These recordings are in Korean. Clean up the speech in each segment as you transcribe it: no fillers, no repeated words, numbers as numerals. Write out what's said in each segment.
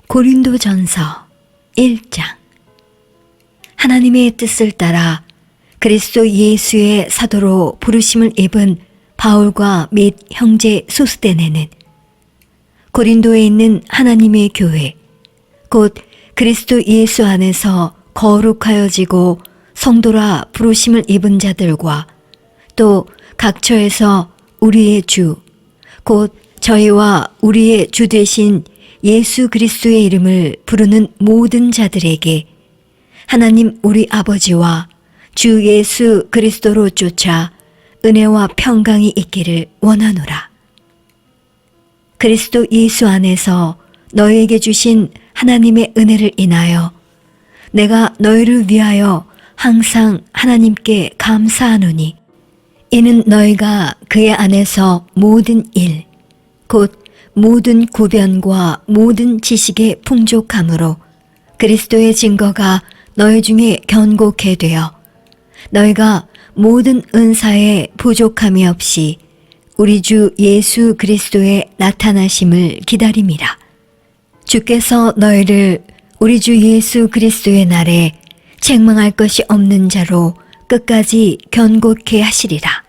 고린도전서 1장. 하나님의 뜻을 따라 그리스도 예수의 사도로 부르심을 입은 바울과 및 형제 소스데네는 고린도에 있는 하나님의 교회, 곧 그리스도 예수 안에서 거룩하여지고 성도라 부르심을 입은 자들과 또 각처에서 우리의 주, 곧 저희와 우리의 주 되신 예수 그리스도의 이름을 부르는 모든 자들에게 하나님 우리 아버지와 주 예수 그리스도로 쫓아 은혜와 평강이 있기를 원하노라. 그리스도 예수 안에서 너희에게 주신 하나님의 은혜를 인하여 내가 너희를 위하여 항상 하나님께 감사하노니, 이는 너희가 그의 안에서 모든 일, 곧 모든 구변과 모든 지식의 풍족함으로 그리스도의 증거가 너희 중에 견고케 되어 너희가 모든 은사에 부족함이 없이 우리 주 예수 그리스도의 나타나심을 기다림이라. 주께서 너희를 우리 주 예수 그리스도의 날에 책망할 것이 없는 자로 끝까지 견고케 하시리라.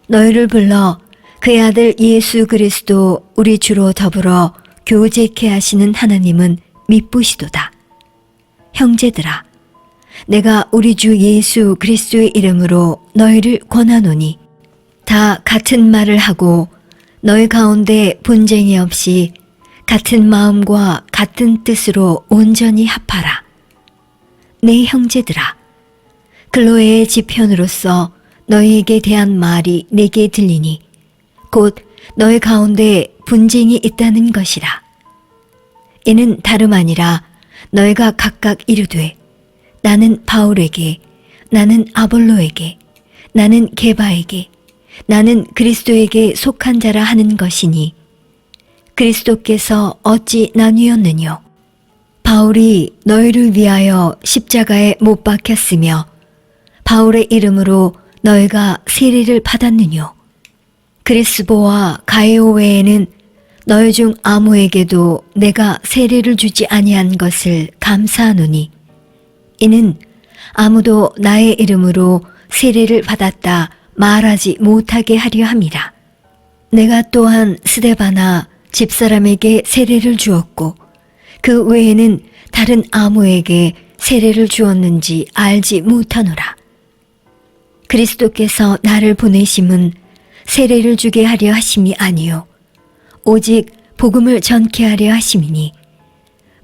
너희를 불러 그의 아들 예수 그리스도 우리 주로 더불어 교제케 하시는 하나님은 미쁘시도다. 형제들아, 내가 우리 주 예수 그리스도의 이름으로 너희를 권하노니 다 같은 말을 하고 너희 가운데 분쟁이 없이 같은 마음과 같은 뜻으로 온전히 합하라. 내 형제들아, 클로에의 지편으로서 너희에게 대한 말이 내게 들리니 곧 너희 가운데 분쟁이 있다는 것이라. 이는 다름 아니라 너희가 각각 이르되 나는 바울에게, 나는 아볼로에게, 나는 게바에게, 나는 그리스도에게 속한 자라 하는 것이니 그리스도께서 어찌 나뉘었느뇨? 바울이 너희를 위하여 십자가에 못 박혔으며 바울의 이름으로 너희가 세례를 받았느뇨? 그리스보와 가이오 외에는 너희 중 아무에게도 내가 세례를 주지 아니한 것을 감사하노니, 이는 아무도 나의 이름으로 세례를 받았다 말하지 못하게 하려 함이라. 내가 또한 스데바나 집사람에게 세례를 주었고 그 외에는 다른 아무에게 세례를 주었는지 알지 못하노라. 그리스도께서 나를 보내심은 세례를 주게 하려 하심이 아니요 오직 복음을 전케 하려 하심이니,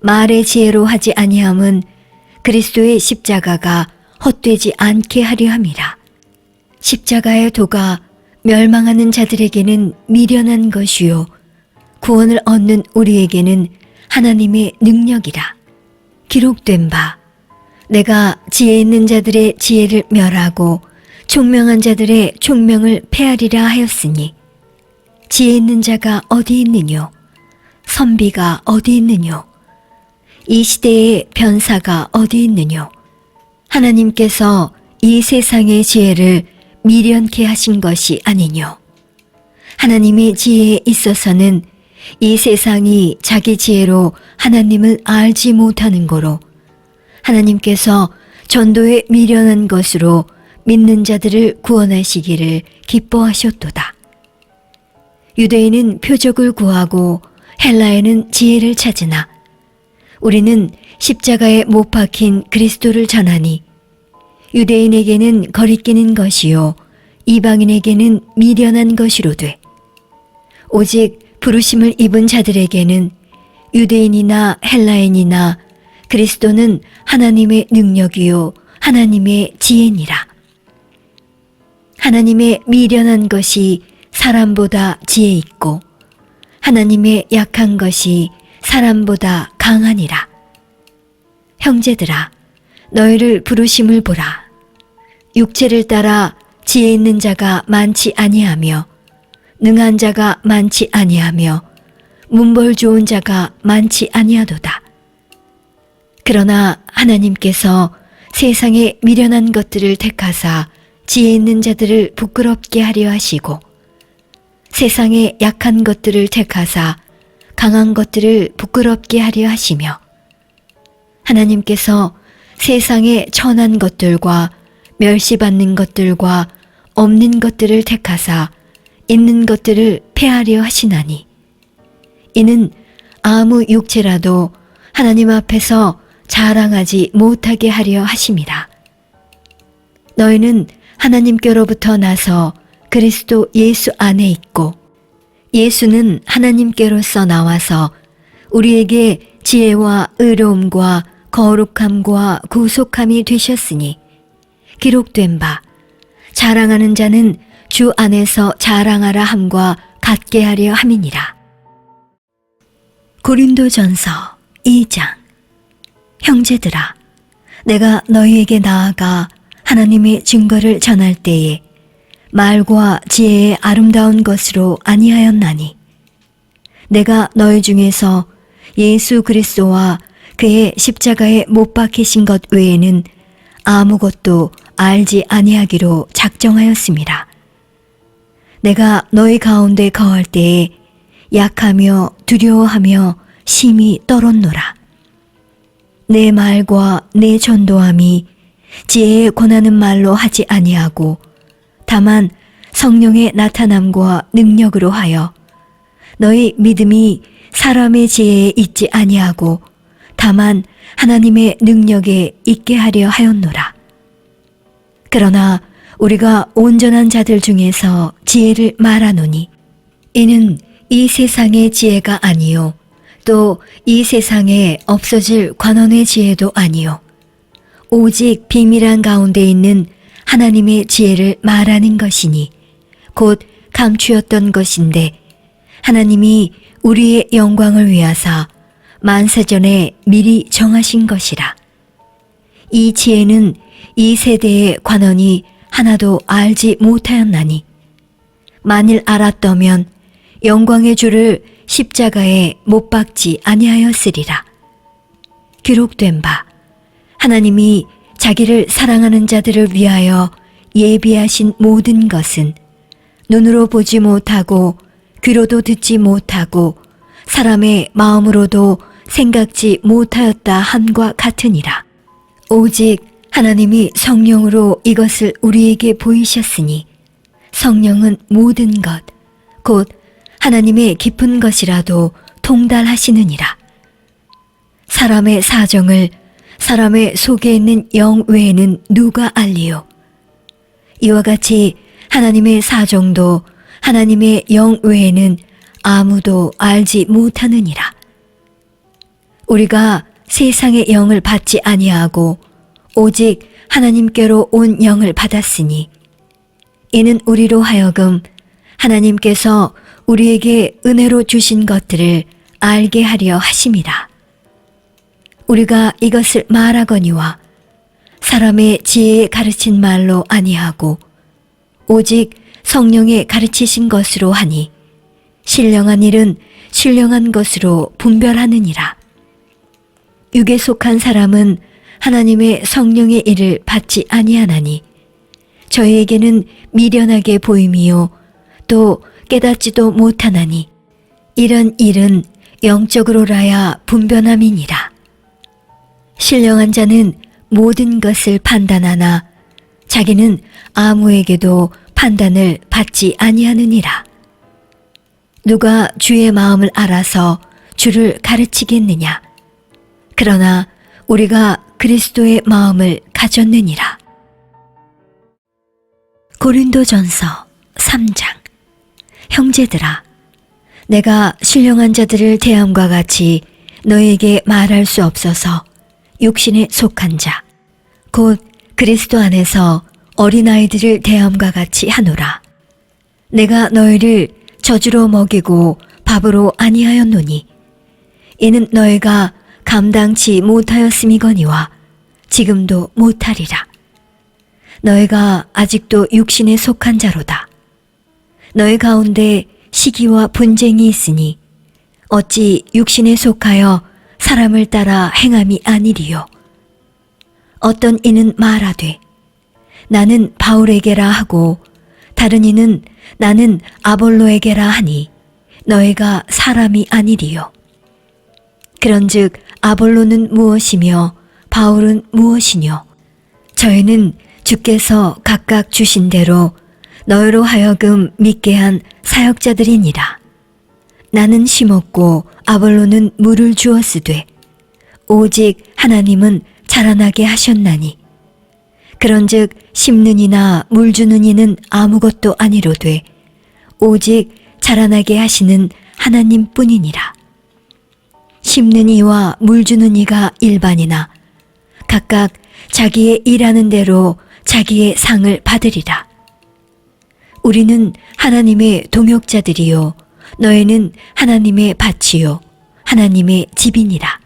말의 지혜로 하지 아니함은 그리스도의 십자가가 헛되지 않게 하려 함이라. 십자가의 도가 멸망하는 자들에게는 미련한 것이요 구원을 얻는 우리에게는 하나님의 능력이라. 기록된 바, 내가 지혜 있는 자들의 지혜를 멸하고 총명한 자들의 총명을 폐하리라 하였으니, 지혜 있는 자가 어디 있느뇨? 선비가 어디 있느뇨? 이 시대의 변사가 어디 있느뇨? 하나님께서 이 세상의 지혜를 미련케 하신 것이 아니뇨? 하나님의 지혜에 있어서는 이 세상이 자기 지혜로 하나님을 알지 못하는 거로 하나님께서 전도에 미련한 것으로 믿는 자들을 구원하시기를 기뻐하셨도다. 유대인은 표적을 구하고 헬라에는 지혜를 찾으나 우리는 십자가에 못 박힌 그리스도를 전하니 유대인에게는 거리끼는 것이요 이방인에게는 미련한 것이로되 오직 부르심을 입은 자들에게는 유대인이나 헬라인이나 그리스도는 하나님의 능력이요 하나님의 지혜니라. 하나님의 미련한 것이 사람보다 지혜 있고 하나님의 약한 것이 사람보다 강하니라. 형제들아, 너희를 부르심을 보라. 육체를 따라 지혜 있는 자가 많지 아니하며 능한 자가 많지 아니하며 문벌 좋은 자가 많지 아니하도다. 그러나 하나님께서 세상에 미련한 것들을 택하사 지혜 있는 자들을 부끄럽게 하려 하시고 세상에 약한 것들을 택하사 강한 것들을 부끄럽게 부끄럽게 하려 하시며 하나님께서 세상의 천한 것들과 멸시받는 것들과 없는 것들을 택하사 있는 것들을 폐하려 하시나니 이는 아무 육체라도 하나님 앞에서 자랑하지 못하게 하려 하심이라. 너희는 하나님께로부터 나서 그리스도 예수 안에 있고 예수는 하나님께로서 나와서 우리에게 지혜와 의로움과 거룩함과 구속함이 되셨으니 기록된 바 자랑하는 자는 주 안에서 자랑하라 함과 같게 하려 함이니라. 고린도전서 2장. 형제들아, 내가 너희에게 나아가 하나님의 증거를 전할 때에 말과 지혜의 아름다운 것으로 아니하였나니 내가 너희 중에서 예수 그리스도와 그의 십자가에 못 박히신 것 외에는 아무것도 알지 아니하기로 작정하였습니다. 내가 너희 가운데 거할 때에 약하며 두려워하며 심히 떨었노라. 내 말과 내 전도함이 지혜에 권하는 말로 하지 아니하고 다만 성령의 나타남과 능력으로 하여 너희 믿음이 사람의 지혜에 있지 아니하고 다만 하나님의 능력에 있게 하려 하였노라. 그러나 우리가 온전한 자들 중에서 지혜를 말하노니 이는 이 세상의 지혜가 아니요 또 이 세상에 없어질 관원의 지혜도 아니요 오직 비밀한 가운데 있는 하나님의 지혜를 말하는 것이니 곧 감추었던 것인데 하나님이 우리의 영광을 위하사 만세전에 미리 정하신 것이라. 이 지혜는 이 세대의 관원이 하나도 알지 못하였나니 만일 알았더면 영광의 주를 십자가에 못 박지 아니하였으리라. 기록된 바 하나님이 자기를 사랑하는 자들을 위하여 예비하신 모든 것은 눈으로 보지 못하고 귀로도 듣지 못하고 사람의 마음으로도 생각지 못하였다 함과 같으니라. 오직 하나님이 성령으로 이것을 우리에게 보이셨으니 성령은 모든 것, 곧 하나님의 깊은 것이라도 통달하시느니라. 사람의 사정을 사람의 속에 있는 영 외에는 누가 알리요? 이와 같이 하나님의 사정도 하나님의 영 외에는 아무도 알지 못하느니라. 우리가 세상의 영을 받지 아니하고 오직 하나님께로 온 영을 받았으니 이는 우리로 하여금 하나님께서 우리에게 은혜로 주신 것들을 알게 하려 하심이라. 우리가 이것을 말하거니와 사람의 지혜에 가르친 말로 아니하고 오직 성령의 가르치신 것으로 하니 신령한 일은 신령한 것으로 분별하느니라. 육에 속한 사람은 하나님의 성령의 일을 받지 아니하나니 저희에게는 미련하게 보임이요 또 깨닫지도 못하나니 이런 일은 영적으로라야 분별함이니라. 신령한 자는 모든 것을 판단하나 자기는 아무에게도 판단을 받지 아니하느니라. 누가 주의 마음을 알아서 주를 가르치겠느냐? 그러나 우리가 그리스도의 마음을 가졌느니라. 고린도전서 3장. 형제들아, 내가 신령한 자들을 대함과 같이 너에게 말할 수 없어서 육신에 속한 자, 곧 그리스도 안에서 어린아이들을 대함과 같이 하노라. 내가 너희를 저주로 먹이고 밥으로 아니하였노니 이는 너희가 감당치 못하였음이거니와 지금도 못하리라. 너희가 아직도 육신에 속한 자로다. 너희 가운데 시기와 분쟁이 있으니 어찌 육신에 속하여 사람을 따라 행함이 아니리요. 어떤 이는 말하되 나는 바울에게라 하고 다른 이는 나는 아볼로에게라 하니 너희가 사람이 아니리요. 그런즉 아볼로는 무엇이며 바울은 무엇이뇨? 저희는 주께서 각각 주신 대로 너희로 하여금 믿게 한 사역자들이니라. 나는 심었고 아볼로는 물을 주었으되 오직 하나님은 자라나게 하셨나니 그런즉 심는 이나 물 주는 이는 아무것도 아니로되 오직 자라나게 하시는 하나님뿐이니라. 심는 이와 물 주는 이가 일반이나 각각 자기의 일하는 대로 자기의 상을 받으리라. 우리는 하나님의 동역자들이요 너희는 하나님의 밭이요 하나님의 집이니라.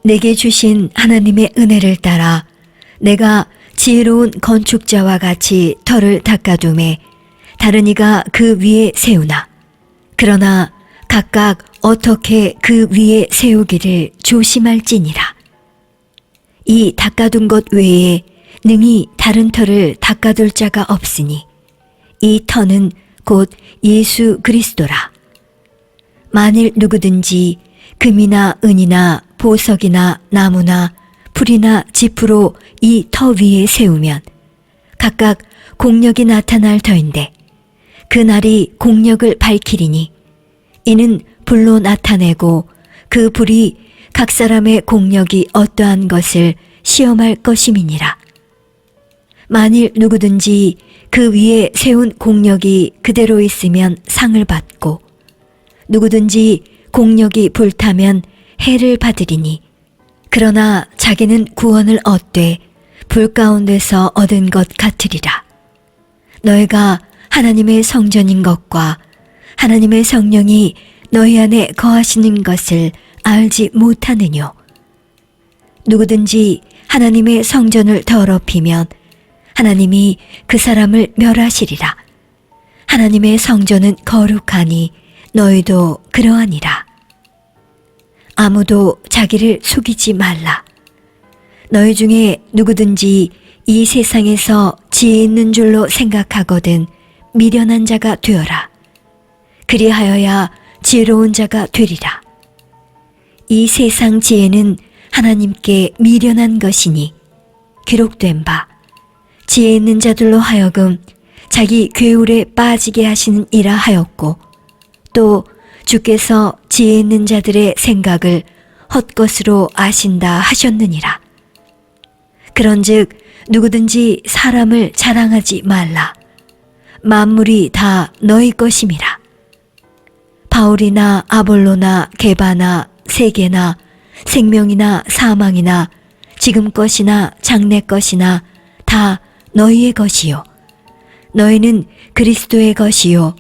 내게 주신 하나님의 은혜를 따라 내가 지혜로운 건축자와 같이 터를 닦아둠에 다른 이가 그 위에 세우나 그러나 각각 어떻게 그 위에 세우기를 조심할지니라. 이 닦아둔 것 외에 능히 다른 터를 닦아둘 자가 없으니 이 터는 곧 예수 그리스도라. 만일 누구든지 금이나 은이나 보석이나 나무나 풀이나 짚으로 이 터 위에 세우면 각각 공력이 나타날 터인데 그 날이 공력을 밝히리니 이는 불로 나타내고 그 불이 각 사람의 공력이 어떠한 것을 시험할 것임이니라. 만일 누구든지 그 위에 세운 공력이 그대로 있으면 상을 받고 누구든지 공력이 불타면 해를 받으리니 그러나 자기는 구원을 얻되 불 가운데서 얻은 것 같으리라. 너희가 하나님의 성전인 것과 하나님의 성령이 너희 안에 거하시는 것을 알지 못하느뇨? 누구든지 하나님의 성전을 더럽히면 하나님이 그 사람을 멸하시리라. 하나님의 성전은 거룩하니 너희도 그러하니라. 아무도 자기를 속이지 말라. 너희 중에 누구든지 이 세상에서 지혜 있는 줄로 생각하거든 미련한 자가 되어라. 그리하여야 지혜로운 자가 되리라. 이 세상 지혜는 하나님께 미련한 것이니 기록된 바 지혜 있는 자들로 하여금 자기 괴울에 빠지게 하시는 이라 하였고 또 주께서 지혜 있는 자들의 생각을 헛것으로 아신다 하셨느니라. 그런즉 누구든지 사람을 자랑하지 말라. 만물이 다 너희 것임이라. 바울이나 아볼로나 게바나 세계나 생명이나 사망이나 지금 것이나 장래 것이나 다 너희의 것이요 너희는 그리스도의 것이요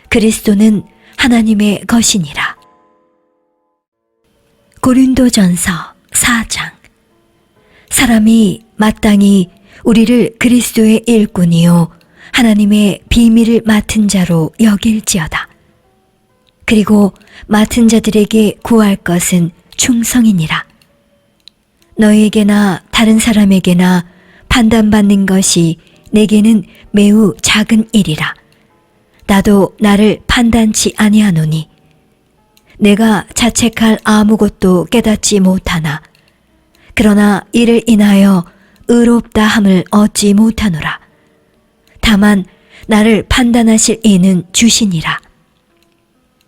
그리스도는 하나님의 것이니라. 고린도전서 4장. 사람이 마땅히 우리를 그리스도의 일꾼이요 하나님의 비밀을 맡은 자로 여길지어다. 그리고 맡은 자들에게 구할 것은 충성이니라. 너희에게나 다른 사람에게나 판단받는 것이 내게는 매우 작은 일이라. 나도 나를 판단치 아니하노니 내가 자책할 아무것도 깨닫지 못하나 그러나 이를 인하여 의롭다 함을 얻지 못하노라. 다만 나를 판단하실 이는 주시니라.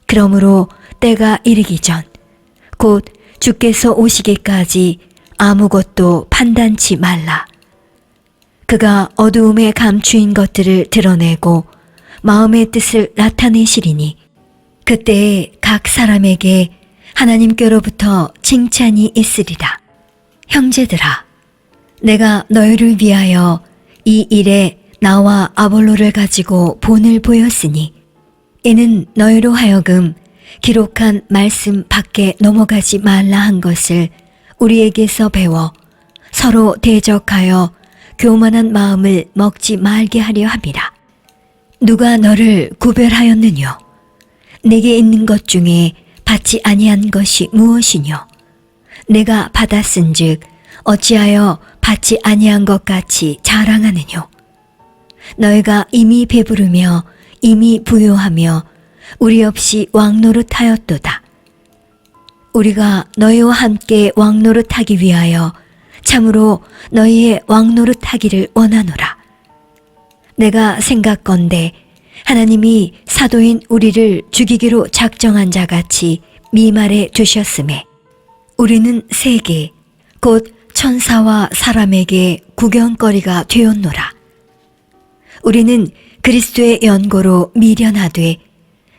그러므로 때가 이르기 전 곧 주께서 오시기까지 아무것도 판단치 말라. 그가 어두움에 감추인 것들을 드러내고 마음의 뜻을 나타내시리니 그때에 각 사람에게 하나님께로부터 칭찬이 있으리라. 형제들아, 내가 너희를 위하여 이 일에 나와 아볼로를 가지고 본을 보였으니 이는 너희로 하여금 기록한 말씀 밖에 넘어가지 말라 한 것을 우리에게서 배워 서로 대적하여 교만한 마음을 먹지 말게 하려 함이라. 누가 너를 구별하였느뇨? 내게 있는 것 중에 받지 아니한 것이 무엇이뇨? 내가 받았은즉 어찌하여 받지 아니한 것 같이 자랑하느뇨? 너희가 이미 배부르며 이미 부요하며 우리 없이 왕노릇하였도다. 우리가 너희와 함께 왕노릇하기 위하여 참으로 너희의 왕노릇하기를 원하노라. 내가 생각건대 하나님이 사도인 우리를 죽이기로 작정한 자같이 미말해 주셨음에 우리는 세계 곧 천사와 사람에게 구경거리가 되었노라. 우리는 그리스도의 연고로 미련하되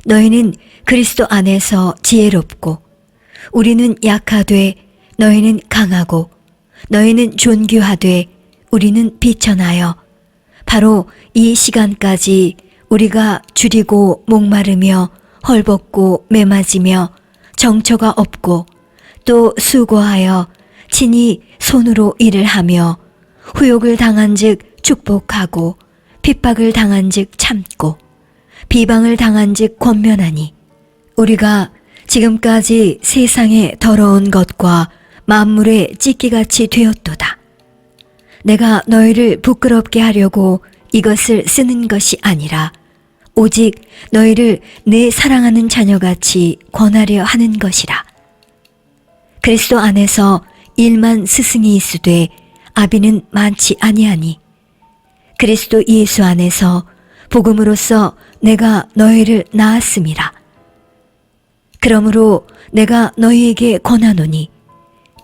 너희는 그리스도 안에서 지혜롭고 우리는 약하되 너희는 강하고 너희는 존귀하되 우리는 비천하여 바로 이 시간까지 우리가 줄이고 목마르며 헐벗고 매맞으며 정처가 없고 또 수고하여 친히 손으로 일을 하며 후욕을 당한즉 축복하고 핍박을 당한즉 참고 비방을 당한즉 권면하니 우리가 지금까지 세상의 더러운 것과 만물의 찢기같이 되었도다. 내가 너희를 부끄럽게 하려고 이것을 쓰는 것이 아니라 오직 너희를 내 사랑하는 자녀같이 권하려 하는 것이라. 그리스도 안에서 1만 스승이 있으되 아비는 많지 아니하니 그리스도 예수 안에서 복음으로써 내가 너희를 낳았음이라. 그러므로 내가 너희에게 권하노니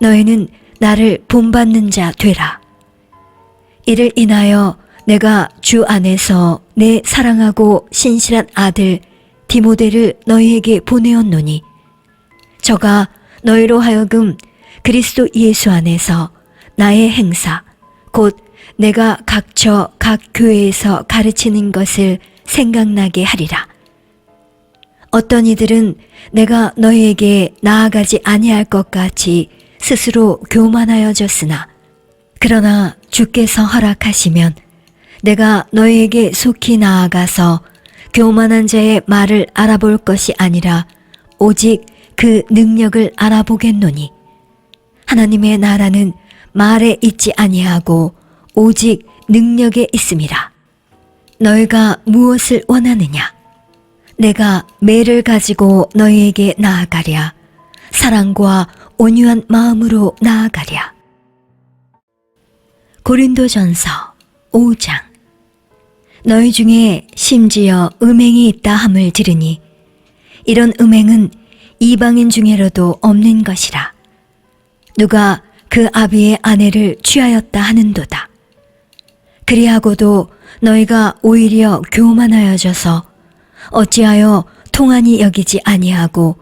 너희는 나를 본받는 자 되라. 이를 인하여 내가 주 안에서 내 사랑하고 신실한 아들 디모데를 너희에게 보내었노니 저가 너희로 하여금 그리스도 예수 안에서 나의 행사 곧 내가 각처 각 교회에서 가르치는 것을 생각나게 하리라. 어떤 이들은 내가 너희에게 나아가지 아니할 것 같이 스스로 교만하여졌으나 그러나 주께서 허락하시면 내가 너희에게 속히 나아가서 교만한 자의 말을 알아볼 것이 아니라 오직 그 능력을 알아보겠노니 하나님의 나라는 말에 있지 아니하고 오직 능력에 있음이라. 너희가 무엇을 원하느냐? 내가 매를 가지고 너희에게 나아가랴. 사랑과 온유한 마음으로 나아가랴. 고린도전서 5장. 너희 중에 심지어 음행이 있다 함을 들으니 이런 음행은 이방인 중에라도 없는 것이라. 누가 그 아비의 아내를 취하였다 하는도다. 그리하고도 너희가 오히려 교만하여져서 어찌하여 통한이 여기지 아니하고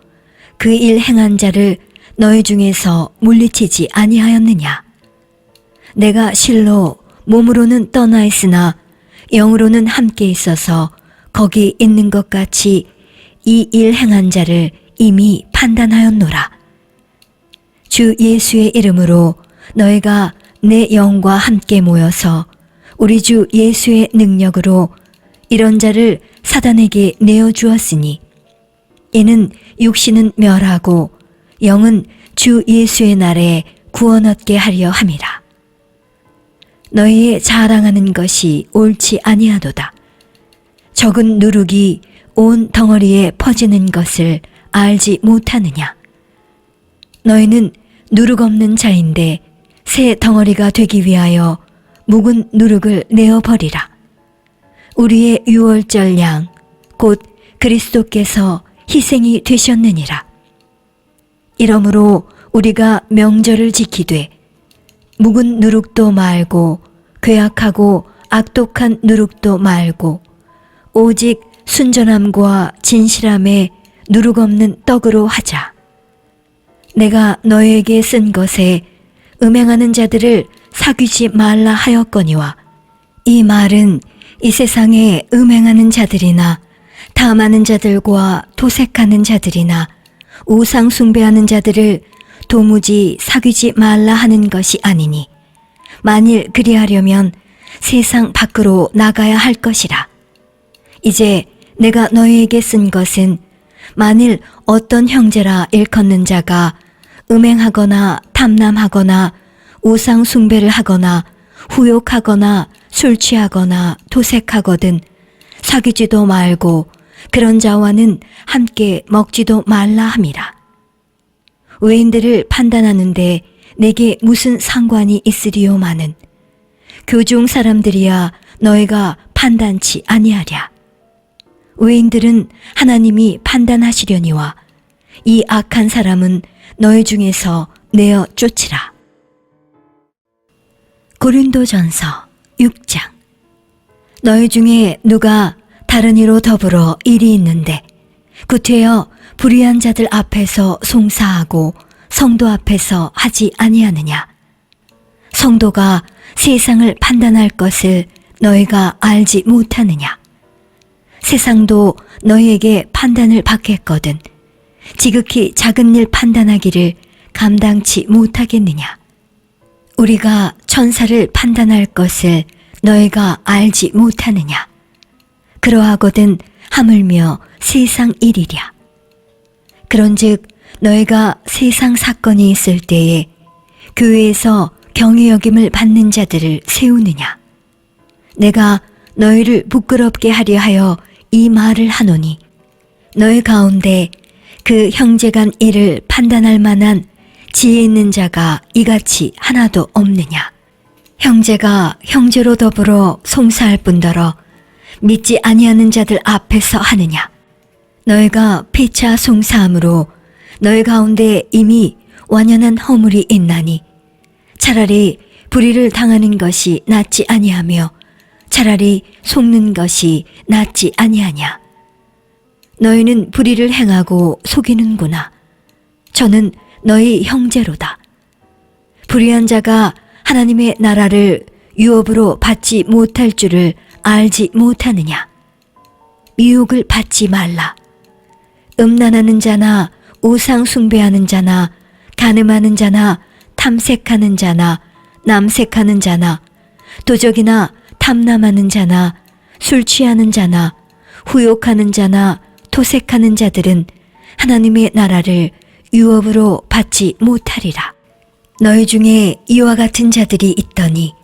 그 일 행한 자를 너희 중에서 물리치지 아니하였느냐? 내가 실로 몸으로는 떠나 있으나 영으로는 함께 있어서 거기 있는 것 같이 이 일 행한 자를 이미 판단하였노라. 주 예수의 이름으로 너희가 내 영과 함께 모여서 우리 주 예수의 능력으로 이런 자를 사단에게 내어주었으니 이는 육신은 멸하고 영은 주 예수의 날에 구원 얻게 하려 함이라. 너희의 자랑하는 것이 옳지 아니하도다. 적은 누룩이 온 덩어리에 퍼지는 것을 알지 못하느냐? 너희는 누룩 없는 자인데 새 덩어리가 되기 위하여 묵은 누룩을 내어버리라. 우리의 유월절 양 곧 그리스도께서 희생이 되셨느니라. 이러므로 우리가 명절을 지키되 묵은 누룩도 말고 괴악하고 악독한 누룩도 말고 오직 순전함과 진실함에 누룩 없는 떡으로 하자. 내가 너희에게 쓴 것에 음행하는 자들을 사귀지 말라 하였거니와 이 말은 이 세상에 음행하는 자들이나 탐하는 자들과 도색하는 자들이나 우상 숭배하는 자들을 도무지 사귀지 말라 하는 것이 아니니 만일 그리하려면 세상 밖으로 나가야 할 것이라. 이제 내가 너희에게 쓴 것은 만일 어떤 형제라 일컫는 자가 음행하거나 탐남하거나 우상 숭배를 하거나 후욕하거나 술 취하거나 도색하거든 사귀지도 말고 그런 자와는 함께 먹지도 말라 함이라. 외인들을 판단하는데 내게 무슨 상관이 있으리요마는 교중 사람들이야 너희가 판단치 아니하랴. 외인들은 하나님이 판단하시려니와 이 악한 사람은 너희 중에서 내어 쫓으라. 고린도전서 6장. 너희 중에 누가 다른 이로 더불어 일이 있는데 구태여 불의한 자들 앞에서 송사하고 성도 앞에서 하지 아니하느냐. 성도가 세상을 판단할 것을 너희가 알지 못하느냐. 세상도 너희에게 판단을 받겠거든 지극히 작은 일 판단하기를 감당치 못하겠느냐. 우리가 천사를 판단할 것을 너희가 알지 못하느냐. 그러하거든 하물며 세상 일이랴. 그런즉 너희가 세상 사건이 있을 때에 교회에서 경외 여김을 받는 자들을 세우느냐. 내가 너희를 부끄럽게 하려 하여 이 말을 하노니 너희 가운데 그 형제 간 일을 판단할 만한 지혜 있는 자가 이같이 하나도 없느냐. 형제가 형제로 더불어 송사할 뿐더러 믿지 아니하는 자들 앞에서 하느냐. 너희가 피차 송사함으로 너희 가운데 이미 완연한 허물이 있나니 차라리 불의를 당하는 것이 낫지 아니하며 차라리 속는 것이 낫지 아니하냐. 너희는 불의를 행하고 속이는구나. 저는 너희 형제로다. 불의한 자가 하나님의 나라를 유업으로 받지 못할 줄을 알지 못하느냐. 미혹을 받지 말라. 음란하는 자나 우상 숭배하는 자나 간음하는 자나 탐색하는 자나 남색하는 자나 도적이나 탐남하는 자나 술 취하는 자나 후욕하는 자나 토색하는 자들은 하나님의 나라를 유업으로 받지 못하리라. 너희 중에 이와 같은 자들이 있더니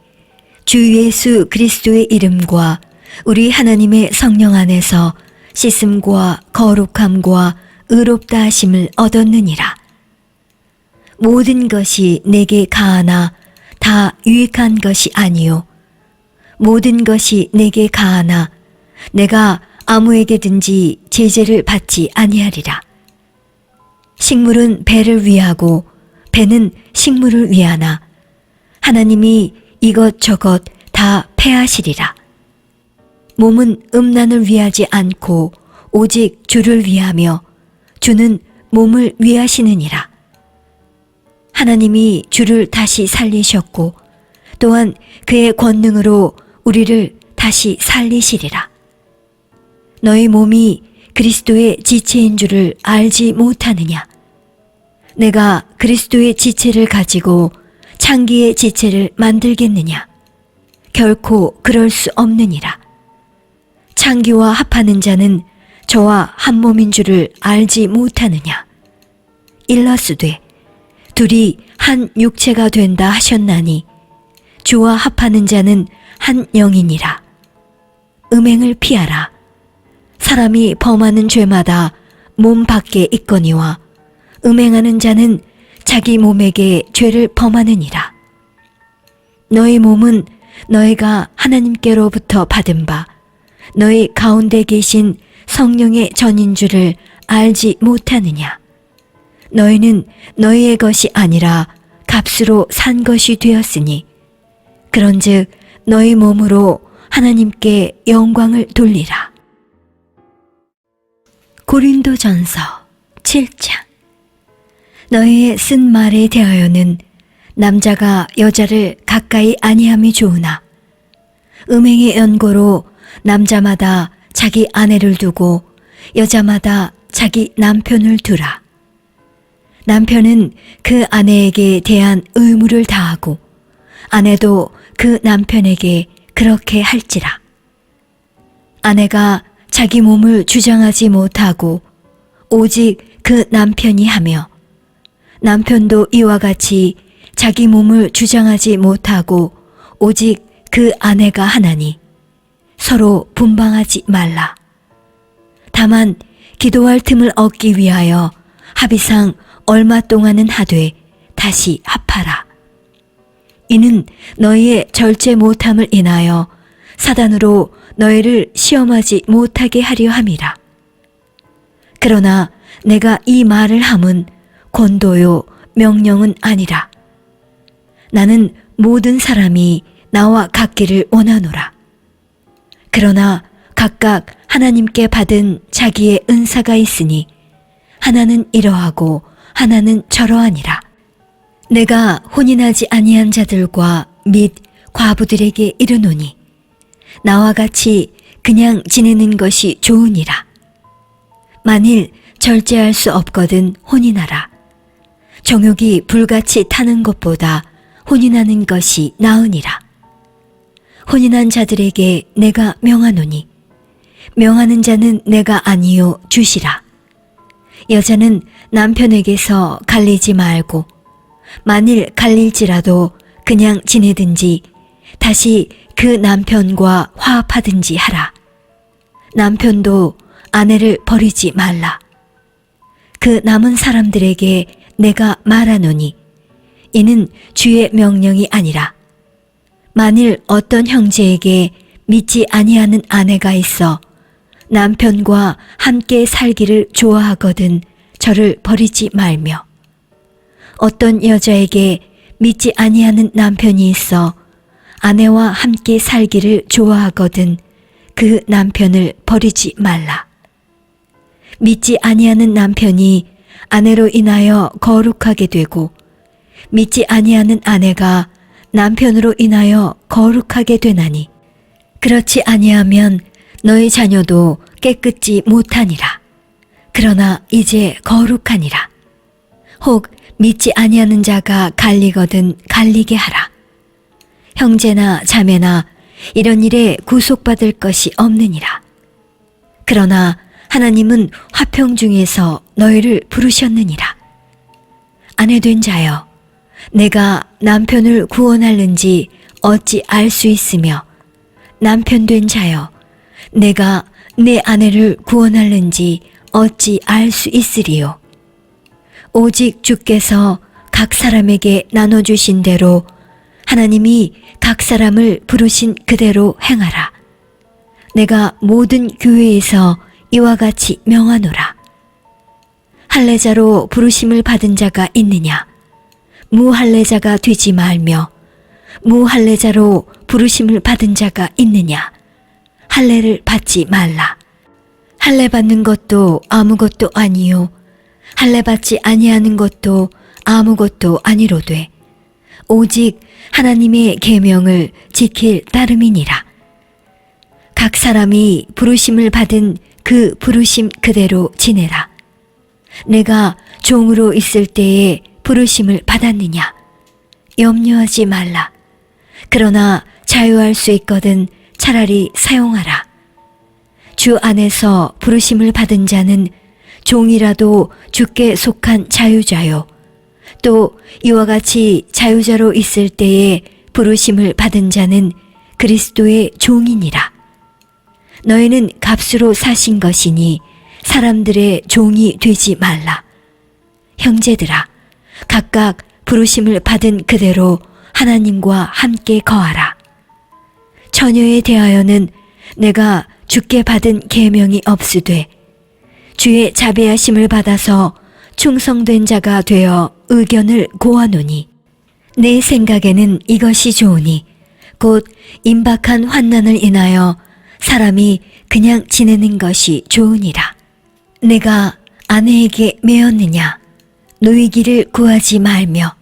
주 예수 그리스도의 이름과 우리 하나님의 성령 안에서 씻음과 거룩함과 의롭다 하심을 얻었느니라. 모든 것이 내게 가하나 다 유익한 것이 아니요 모든 것이 내게 가하나 내가 아무에게든지 제재를 받지 아니하리라. 식물은 배를 위하고 배는 식물을 위하나 하나님이 이것저것 다 패하시리라. 몸은 음란을 위하지 않고 오직 주를 위하며 주는 몸을 위하시느니라. 하나님이 주를 다시 살리셨고 또한 그의 권능으로 우리를 다시 살리시리라. 너희 몸이 그리스도의 지체인 줄을 알지 못하느냐. 내가 그리스도의 지체를 가지고 창기의 지체를 만들겠느냐. 결코 그럴 수 없느니라. 창기와 합하는 자는 저와 한 몸인 줄을 알지 못하느냐. 일러스되 둘이 한 육체가 된다 하셨나니 주와 합하는 자는 한 영이니라. 음행을 피하라. 사람이 범하는 죄마다 몸 밖에 있거니와 음행하는 자는 자기 몸에게 죄를 범하느니라. 너희 몸은 너희가 하나님께로부터 받은 바 너희 가운데 계신 성령의 전인 줄을 알지 못하느냐. 너희는 너희의 것이 아니라 값으로 산 것이 되었으니 그런즉 너희 몸으로 하나님께 영광을 돌리라. 고린도전서 7장. 너희의 쓴 말에 대하여는 남자가 여자를 가까이 아니함이 좋으나 음행의 연고로 남자마다 자기 아내를 두고 여자마다 자기 남편을 두라. 남편은 그 아내에게 대한 의무를 다하고 아내도 그 남편에게 그렇게 할지라. 아내가 자기 몸을 주장하지 못하고 오직 그 남편이 하며 남편도 이와 같이 자기 몸을 주장하지 못하고 오직 그 아내가 하나니 서로 분방하지 말라. 다만 기도할 틈을 얻기 위하여 합의상 얼마 동안은 하되 다시 합하라. 이는 너희의 절제 못함을 인하여 사단으로 너희를 시험하지 못하게 하려 함이라. 그러나 내가 이 말을 함은 권도요 명령은 아니라. 나는 모든 사람이 나와 같기를 원하노라. 그러나 각각 하나님께 받은 자기의 은사가 있으니 하나는 이러하고 하나는 저러하니라. 내가 혼인하지 아니한 자들과 및 과부들에게 이르노니 나와 같이 그냥 지내는 것이 좋으니라. 만일 절제할 수 없거든 혼인하라. 정욕이 불같이 타는 것보다 혼인하는 것이 나으니라. 혼인한 자들에게 내가 명하노니 명하는 자는 내가 아니요 주시라. 여자는 남편에게서 갈리지 말고 만일 갈릴지라도 그냥 지내든지 다시 그 남편과 화합하든지 하라. 남편도 아내를 버리지 말라. 그 남은 사람들에게 내가 말하노니 이는 주의 명령이 아니라. 만일 어떤 형제에게 믿지 아니하는 아내가 있어 남편과 함께 살기를 좋아하거든 저를 버리지 말며, 어떤 여자에게 믿지 아니하는 남편이 있어 아내와 함께 살기를 좋아하거든 그 남편을 버리지 말라. 믿지 아니하는 남편이 아내로 인하여 거룩하게 되고 믿지 아니하는 아내가 남편으로 인하여 거룩하게 되나니 그렇지 아니하면 너희 자녀도 깨끗지 못하니라. 그러나 이제 거룩하니라. 혹 믿지 아니하는 자가 갈리거든 갈리게 하라. 형제나 자매나 이런 일에 구속받을 것이 없느니라. 그러나 하나님은 화평 중에서 너희를 부르셨느니라. 아내된 자여, 내가 남편을 구원하는지 어찌 알 수 있으며, 남편된 자여, 내가 내 아내를 구원하는지 어찌 알 수 있으리요. 오직 주께서 각 사람에게 나눠주신 대로 하나님이 각 사람을 부르신 그대로 행하라. 내가 모든 교회에서 이와 같이 명하노라. 할례자로 부르심을 받은 자가 있느냐? 무할례자가 되지 말며, 무할례자로 부르심을 받은 자가 있느냐? 할례를 받지 말라. 할례 받는 것도 아무것도 아니요 할례 받지 아니하는 것도 아무것도 아니로되 오직 하나님의 계명을 지킬 따름이니라. 각 사람이 부르심을 받은 그 부르심 그대로 지내라. 내가 종으로 있을 때에 부르심을 받았느냐? 염려하지 말라. 그러나 자유할 수 있거든 차라리 사용하라. 주 안에서 부르심을 받은 자는 종이라도 주께 속한 자유자요, 또 이와 같이 자유자로 있을 때에 부르심을 받은 자는 그리스도의 종이니라. 너희는 값으로 사신 것이니 사람들의 종이 되지 말라. 형제들아, 각각 부르심을 받은 그대로 하나님과 함께 거하라. 처녀에 대하여는 내가 주께 받은 계명이 없으되 주의 자비하심을 받아서 충성된 자가 되어 의견을 고하노니, 내 생각에는 이것이 좋으니 곧 임박한 환난을 인하여 사람이 그냥 지내는 것이 좋으니라. 내가 아내에게 매었느냐? 노이기를 구하지 말며,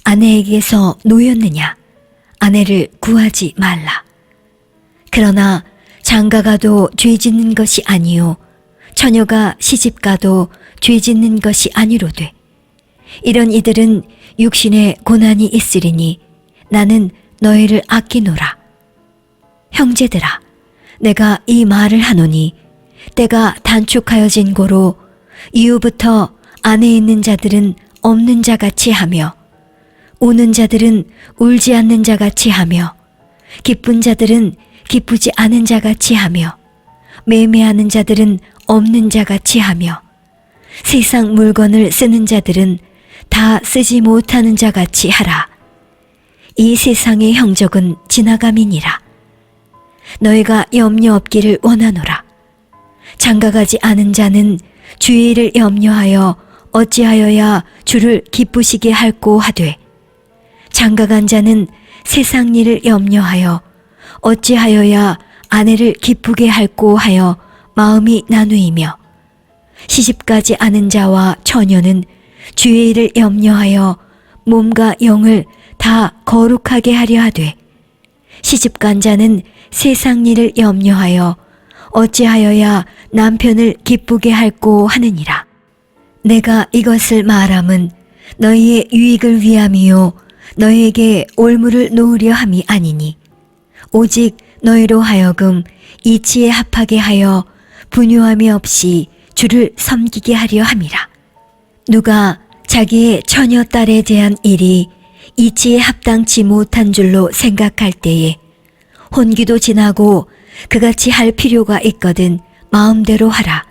아내에게서 노였느냐? 아내를 구하지 말라. 그러나 장가가도 죄 짓는 것이 아니요 처녀가 시집가도 죄 짓는 것이 아니로되 이런 이들은 육신에 고난이 있으리니 나는 너희를 아끼노라. 형제들아, 내가 이 말을 하노니 때가 단축하여진 고로 이후부터 안에 있는 자들은 없는 자같이 하며, 우는 자들은 울지 않는 자같이 하며, 기쁜 자들은 기쁘지 않은 자같이 하며, 매매하는 자들은 없는 자같이 하며, 세상 물건을 쓰는 자들은 다 쓰지 못하는 자 같이 하라. 이 세상의 형적은 지나감이니라. 너희가 염려 없기를 원하노라. 장가가지 않은 자는 주의 일을 염려하여 어찌하여야 주를 기쁘시게 할꼬 하되, 장가간 자는 세상 일을 염려하여 어찌하여야 아내를 기쁘게 할꼬 하여 마음이 나누이며, 시집가지 않은 자와 처녀는 주의 일을 염려하여 몸과 영을 다 거룩하게 하려 하되, 시집간 자는 세상 일을 염려하여 어찌하여야 남편을 기쁘게 할꼬 하느니라. 내가 이것을 말함은 너희의 유익을 위함이요 너희에게 올무를 놓으려 함이 아니니, 오직 너희로 하여금 이치에 합하게 하여 분유함이 없이 주를 섬기게 하려 함이라. 누가 자기의 처녀 딸에 대한 일이 이치에 합당치 못한 줄로 생각할 때에 혼기도 지나고 그같이 할 필요가 있거든 마음대로 하라.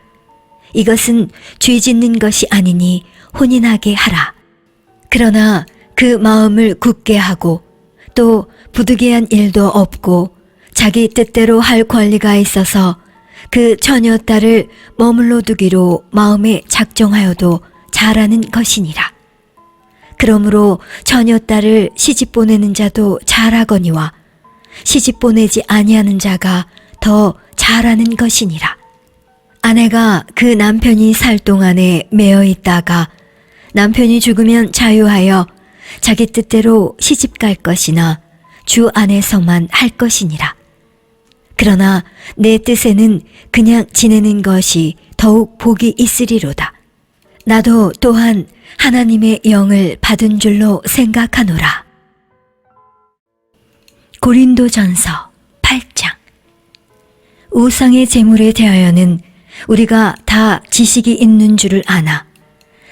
이것은 죄 짓는 것이 아니니 혼인하게 하라. 그러나 그 마음을 굳게 하고 또 부득이한 일도 없고 자기 뜻대로 할 권리가 있어서 그 처녀 딸을 머물러 두기로 마음에 작정하여도 잘하는 것이니라. 그러므로 처녀 딸을 시집 보내는 자도 잘하거니와 시집 보내지 아니하는 자가 더 잘하는 것이니라. 아내가 그 남편이 살 동안에 매어 있다가 남편이 죽으면 자유하여 자기 뜻대로 시집 갈 것이나 주 안에서만 할 것이니라. 그러나 내 뜻에는 그냥 지내는 것이 더욱 복이 있으리로다. 나도 또한 하나님의 영을 받은 줄로 생각하노라. 고린도전서 8장. 우상의 제물에 대하여는 우리가 다 지식이 있는 줄을 아나,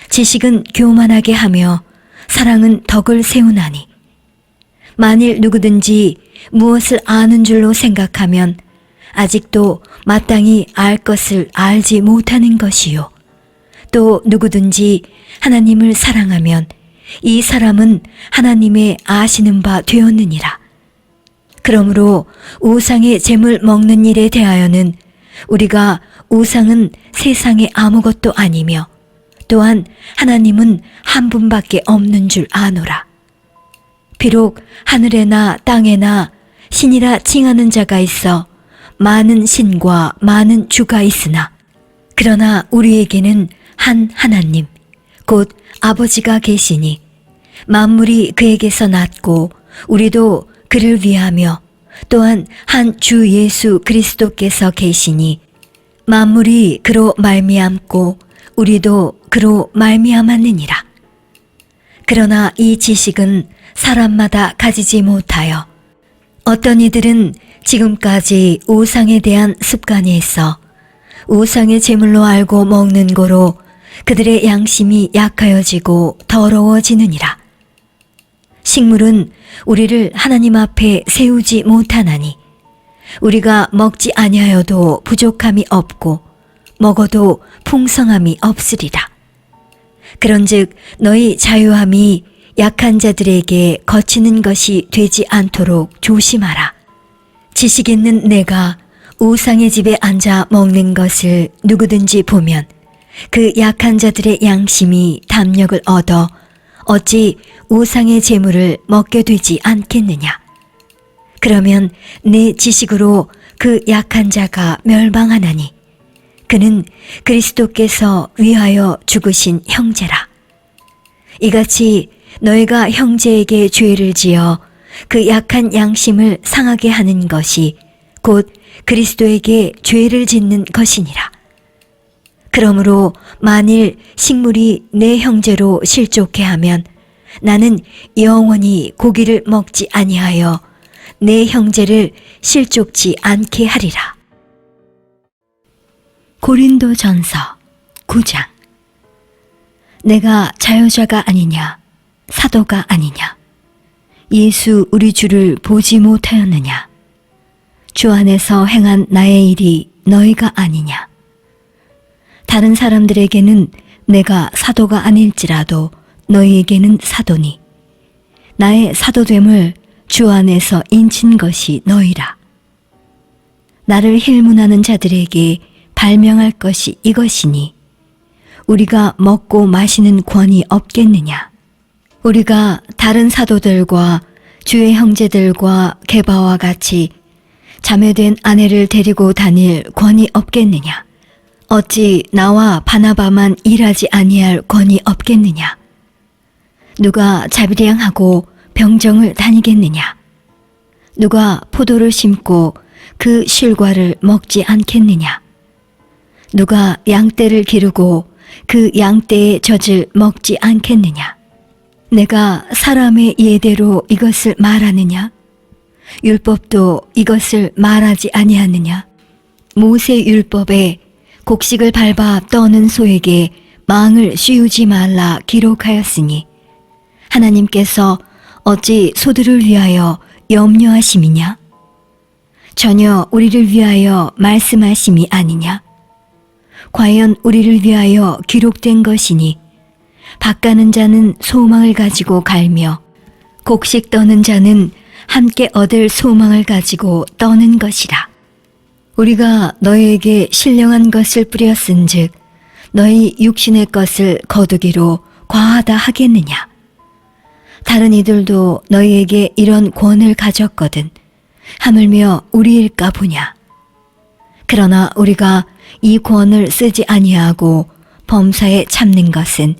지식은 교만하게 하며 사랑은 덕을 세우나니, 만일 누구든지 무엇을 아는 줄로 생각하면 아직도 마땅히 알 것을 알지 못하는 것이요, 또 누구든지 하나님을 사랑하면 이 사람은 하나님의 아시는 바 되었느니라. 그러므로 우상의 제물 먹는 일에 대하여는 우리가 우상은 세상에 아무것도 아니며 또한 하나님은 한 분밖에 없는 줄 아노라. 비록 하늘에나 땅에나 신이라 칭하는 자가 있어 많은 신과 많은 주가 있으나, 그러나 우리에게는 한 하나님 곧 아버지가 계시니 만물이 그에게서 났고 우리도 그를 위하며 또한 한 주 예수 그리스도께서 계시니 만물이 그로 말미암고 우리도 그로 말미암았느니라. 그러나 이 지식은 사람마다 가지지 못하여 어떤 이들은 지금까지 우상에 대한 습관이 있어 우상의 제물로 알고 먹는 고로 그들의 양심이 약하여지고 더러워지느니라. 식물은 우리를 하나님 앞에 세우지 못하나니 우리가 먹지 아니하여도 부족함이 없고 먹어도 풍성함이 없으리라. 그런즉 너희 자유함이 약한 자들에게 거치는 것이 되지 않도록 조심하라. 지식 있는 내가 우상의 집에 앉아 먹는 것을 누구든지 보면 그 약한 자들의 양심이 담력을 얻어 어찌 우상의 제물을 먹게 되지 않겠느냐. 그러면 내 지식으로 그 약한 자가 멸망하나니 그는 그리스도께서 위하여 죽으신 형제라. 이같이 너희가 형제에게 죄를 지어 그 약한 양심을 상하게 하는 것이 곧 그리스도에게 죄를 짓는 것이니라. 그러므로 만일 식물이 내 형제로 실족해 하면 나는 영원히 고기를 먹지 아니하여 내 형제를 실족지 않게 하리라. 고린도전서 9장. 내가 자유자가 아니냐, 사도가 아니냐, 예수 우리 주를 보지 못하였느냐, 주 안에서 행한 나의 일이 너희가 아니냐. 다른 사람들에게는 내가 사도가 아닐지라도 너희에게는 사도니 나의 사도됨을 주 안에서 인친 것이 너희라. 나를 힐문하는 자들에게 발명할 것이 이것이니 우리가 먹고 마시는 권이 없겠느냐. 우리가 다른 사도들과 주의 형제들과 게바와 같이 자매된 아내를 데리고 다닐 권이 없겠느냐. 어찌 나와 바나바만 일하지 아니할 권이 없겠느냐. 누가 자비량하고 병정을 다니겠느냐. 누가 포도를 심고 그 실과를 먹지 않겠느냐. 누가 양떼를 기르고 그 양떼의 젖을 먹지 않겠느냐. 내가 사람의 예대로 이것을 말하느냐? 율법도 이것을 말하지 아니하느냐? 모세 율법에 곡식을 밟아 떠는 소에게 망을 씌우지 말라 기록하였으니 하나님께서 어찌 소들을 위하여 염려하심이냐? 전혀 우리를 위하여 말씀하심이 아니냐? 과연 우리를 위하여 기록된 것이니 밭가는 자는 소망을 가지고 갈며 곡식 떠는 자는 함께 얻을 소망을 가지고 떠는 것이라. 우리가 너희에게 신령한 것을 뿌렸은즉 너희 육신의 것을 거두기로 과하다 하겠느냐. 다른 이들도 너희에게 이런 권을 가졌거든 하물며 우리일까 보냐. 그러나 우리가 이 권을 쓰지 아니하고 범사에 참는 것은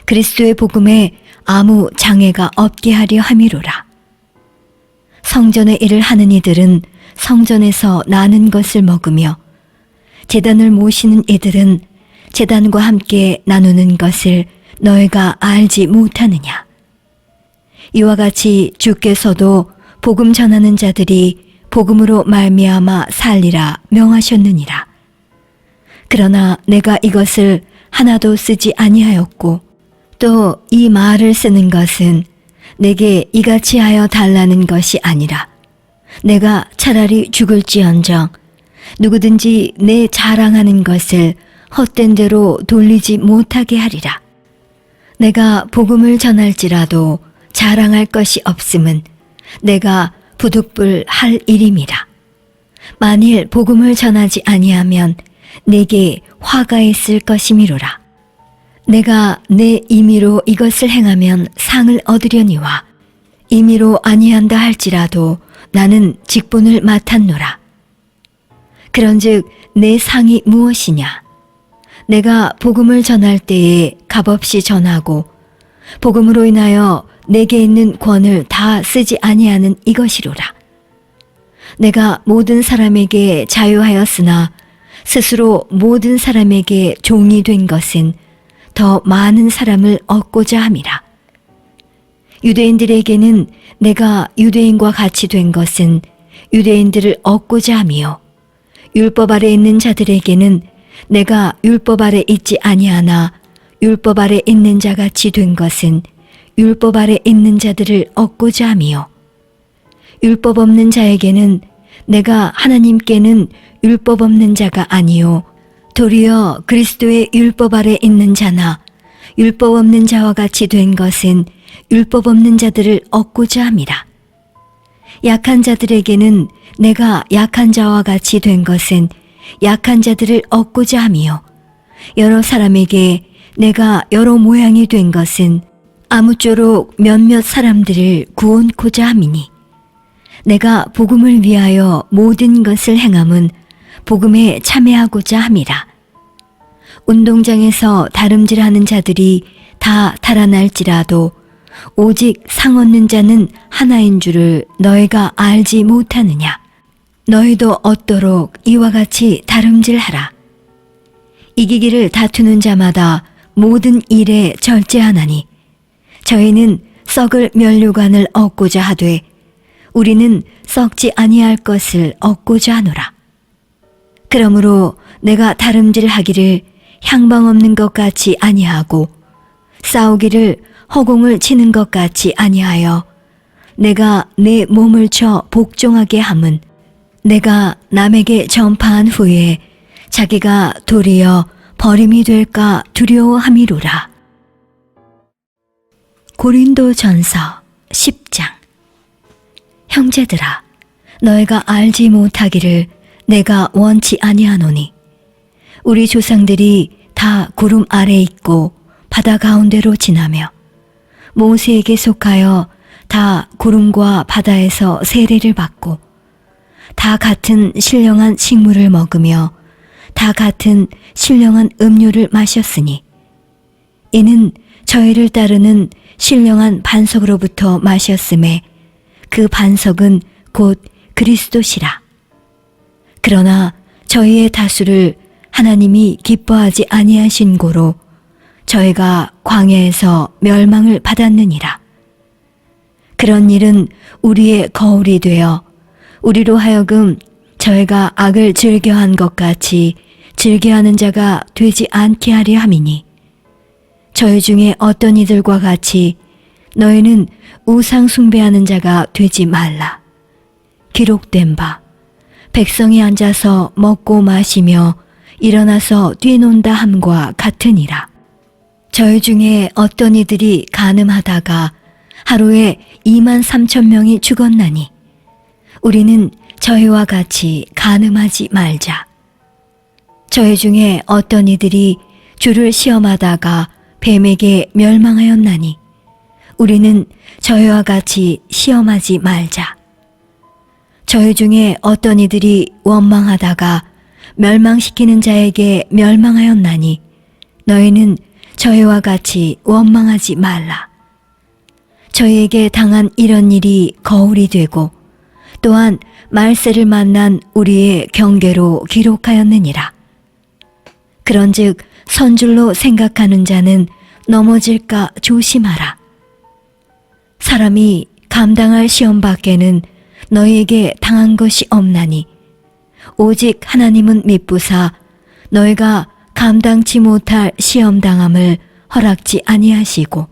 그리스도의 복음에 아무 장애가 없게 하려 함이로라. 성전의 일을 하는 이들은 성전에서 나는 것을 먹으며 제단을 모시는 이들은 제단과 함께 나누는 것을 너희가 알지 못하느냐. 이와 같이 주께서도 복음 전하는 자들이 복음으로 말미암아 살리라 명하셨느니라. 그러나 내가 이것을 하나도 쓰지 아니하였고 또 이 말을 쓰는 것은 내게 이같이 하여 달라는 것이 아니라 내가 차라리 죽을지언정 누구든지 내 자랑하는 것을 헛된 대로 돌리지 못하게 하리라. 내가 복음을 전할지라도 자랑할 것이 없음은 내가 부득불 할 일임이라. 만일 복음을 전하지 아니하면 내게 화가 있을 것이미로라. 내가 내 임의로 이것을 행하면 상을 얻으려니와 임의로 아니한다 할지라도 나는 직분을 맡았노라. 그런즉 내 상이 무엇이냐? 내가 복음을 전할 때에 값없이 전하고 복음으로 인하여 내게 있는 권을 다 쓰지 아니하는 이것이로라. 내가 모든 사람에게 자유하였으나 스스로 모든 사람에게 종이 된 것은 더 많은 사람을 얻고자 함이라. 유대인들에게는 내가 유대인과 같이 된 것은 유대인들을 얻고자 함이요 율법 아래 있는 자들에게는 내가 율법 아래 있지 아니하나 율법 아래 있는 자 같이 된 것은 율법 아래 있는 자들을 얻고자 함이요 율법 없는 자에게는 내가 하나님께는 율법 없는 자가 아니요 도리어 그리스도의 율법 아래 있는 자나 율법 없는 자와 같이 된 것은 율법 없는 자들을 얻고자 함이라. 약한 자들에게는 내가 약한 자와 같이 된 것은 약한 자들을 얻고자 함이요 여러 사람에게 내가 여러 모양이 된 것은 아무쪼록 몇몇 사람들을 구원코자 함이니 내가 복음을 위하여 모든 것을 행함은 복음에 참여하고자 함이라. 운동장에서 다름질하는 자들이 다 달아날지라도 오직 상 얻는 자는 하나인 줄을 너희가 알지 못하느냐. 너희도 얻도록 이와 같이 다름질하라. 이기기를 다투는 자마다 모든 일에 절제하나니 저희는 썩을 면류관을 얻고자 하되 우리는 썩지 아니할 것을 얻고자 하노라. 그러므로 내가 다름질하기를 향방 없는 것 같이 아니하고 싸우기를 허공을 치는 것 같이 아니하여 내가 내 몸을 쳐 복종하게 함은 내가 남에게 전파한 후에 자기가 도리어 버림이 될까 두려워함이로라. 고린도전서 10장. 형제들아, 너희가 알지 못하기를 내가 원치 아니하노니 우리 조상들이 다 구름 아래 있고 바다 가운데로 지나며 모세에게 속하여 다 구름과 바다에서 세례를 받고 다 같은 신령한 식물을 먹으며 다 같은 신령한 음료를 마셨으니 이는 저희를 따르는 신령한 반석으로부터 마셨음에 그 반석은 곧 그리스도시라. 그러나 저희의 다수를 하나님이 기뻐하지 아니하신 고로 저희가 광야에서 멸망을 받았느니라. 그런 일은 우리의 거울이 되어 우리로 하여금 저희가 악을 즐겨한 것 같이 즐겨하는 자가 되지 않게 하려 함이니 저희 중에 어떤 이들과 같이 너희는 우상 숭배하는 자가 되지 말라. 기록된 바 백성이 앉아서 먹고 마시며 일어나서 뛰논다 함과 같으니라. 저희 중에 어떤 이들이 간음하다가 하루에 23,000명이 죽었나니 우리는 저희와 같이 간음하지 말자. 저희 중에 어떤 이들이 주를 시험하다가 뱀에게 멸망하였나니 우리는 저희와 같이 시험하지 말자. 저희 중에 어떤 이들이 원망하다가 멸망시키는 자에게 멸망하였나니 너희는 저희와 같이 원망하지 말라. 저희에게 당한 이런 일이 거울이 되고 또한 말세를 만난 우리의 경계로 기록하였느니라. 그런즉 선줄로 생각하는 자는 넘어질까 조심하라. 사람이 감당할 시험 밖에는 너희에게 당한 것이 없나니 오직 하나님은 미쁘사 너희가 감당치 못할 시험당함을 허락지 아니하시고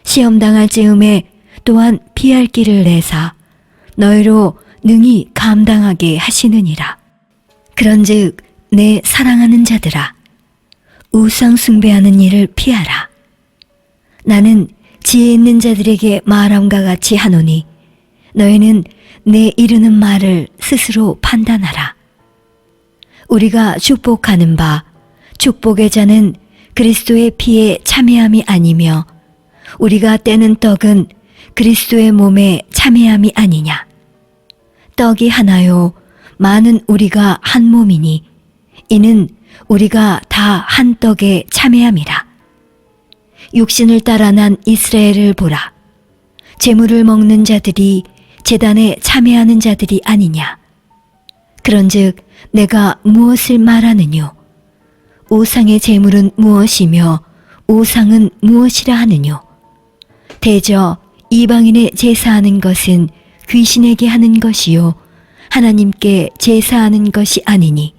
시험당할 즈음에 또한 피할 길을 내사 너희로 능히 감당하게 하시느니라. 그런즉 내 사랑하는 자들아, 우상 숭배하는 일을 피하라. 나는 지혜 있는 자들에게 말함과 같이 하노니 너희는 내 이르는 말을 스스로 판단하라. 우리가 축복하는 바 축복의 자는 그리스도의 피에 참여함이 아니며 우리가 떼는 떡은 그리스도의 몸에 참여함이 아니냐. 떡이 하나요 많은 우리가 한 몸이니 이는 우리가 다 한 떡에 참여함이라. 육신을 따라 난 이스라엘을 보라. 제물을 먹는 자들이 제단에 참여하는 자들이 아니냐. 그런즉 내가 무엇을 말하느뇨? 우상의 제물은 무엇이며 우상은 무엇이라 하느뇨? 대저 이방인의 제사하는 것은 귀신에게 하는 것이요 하나님께 제사하는 것이 아니니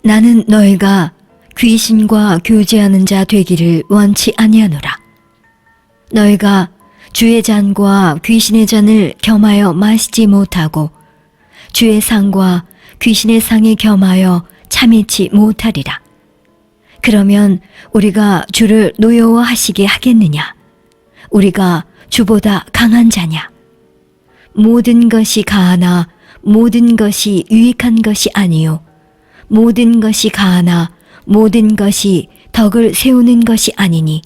나는 너희가 귀신과 교제하는 자 되기를 원치 아니하노라. 너희가 주의 잔과 귀신의 잔을 겸하여 마시지 못하고 주의 상과 귀신의 상에 겸하여 참이치 못하리라. 그러면 우리가 주를 노여워하시게 하겠느냐? 우리가 주보다 강한 자냐? 모든 것이 가하나 모든 것이 유익한 것이 아니요 모든 것이 가하나 모든 것이 덕을 세우는 것이 아니니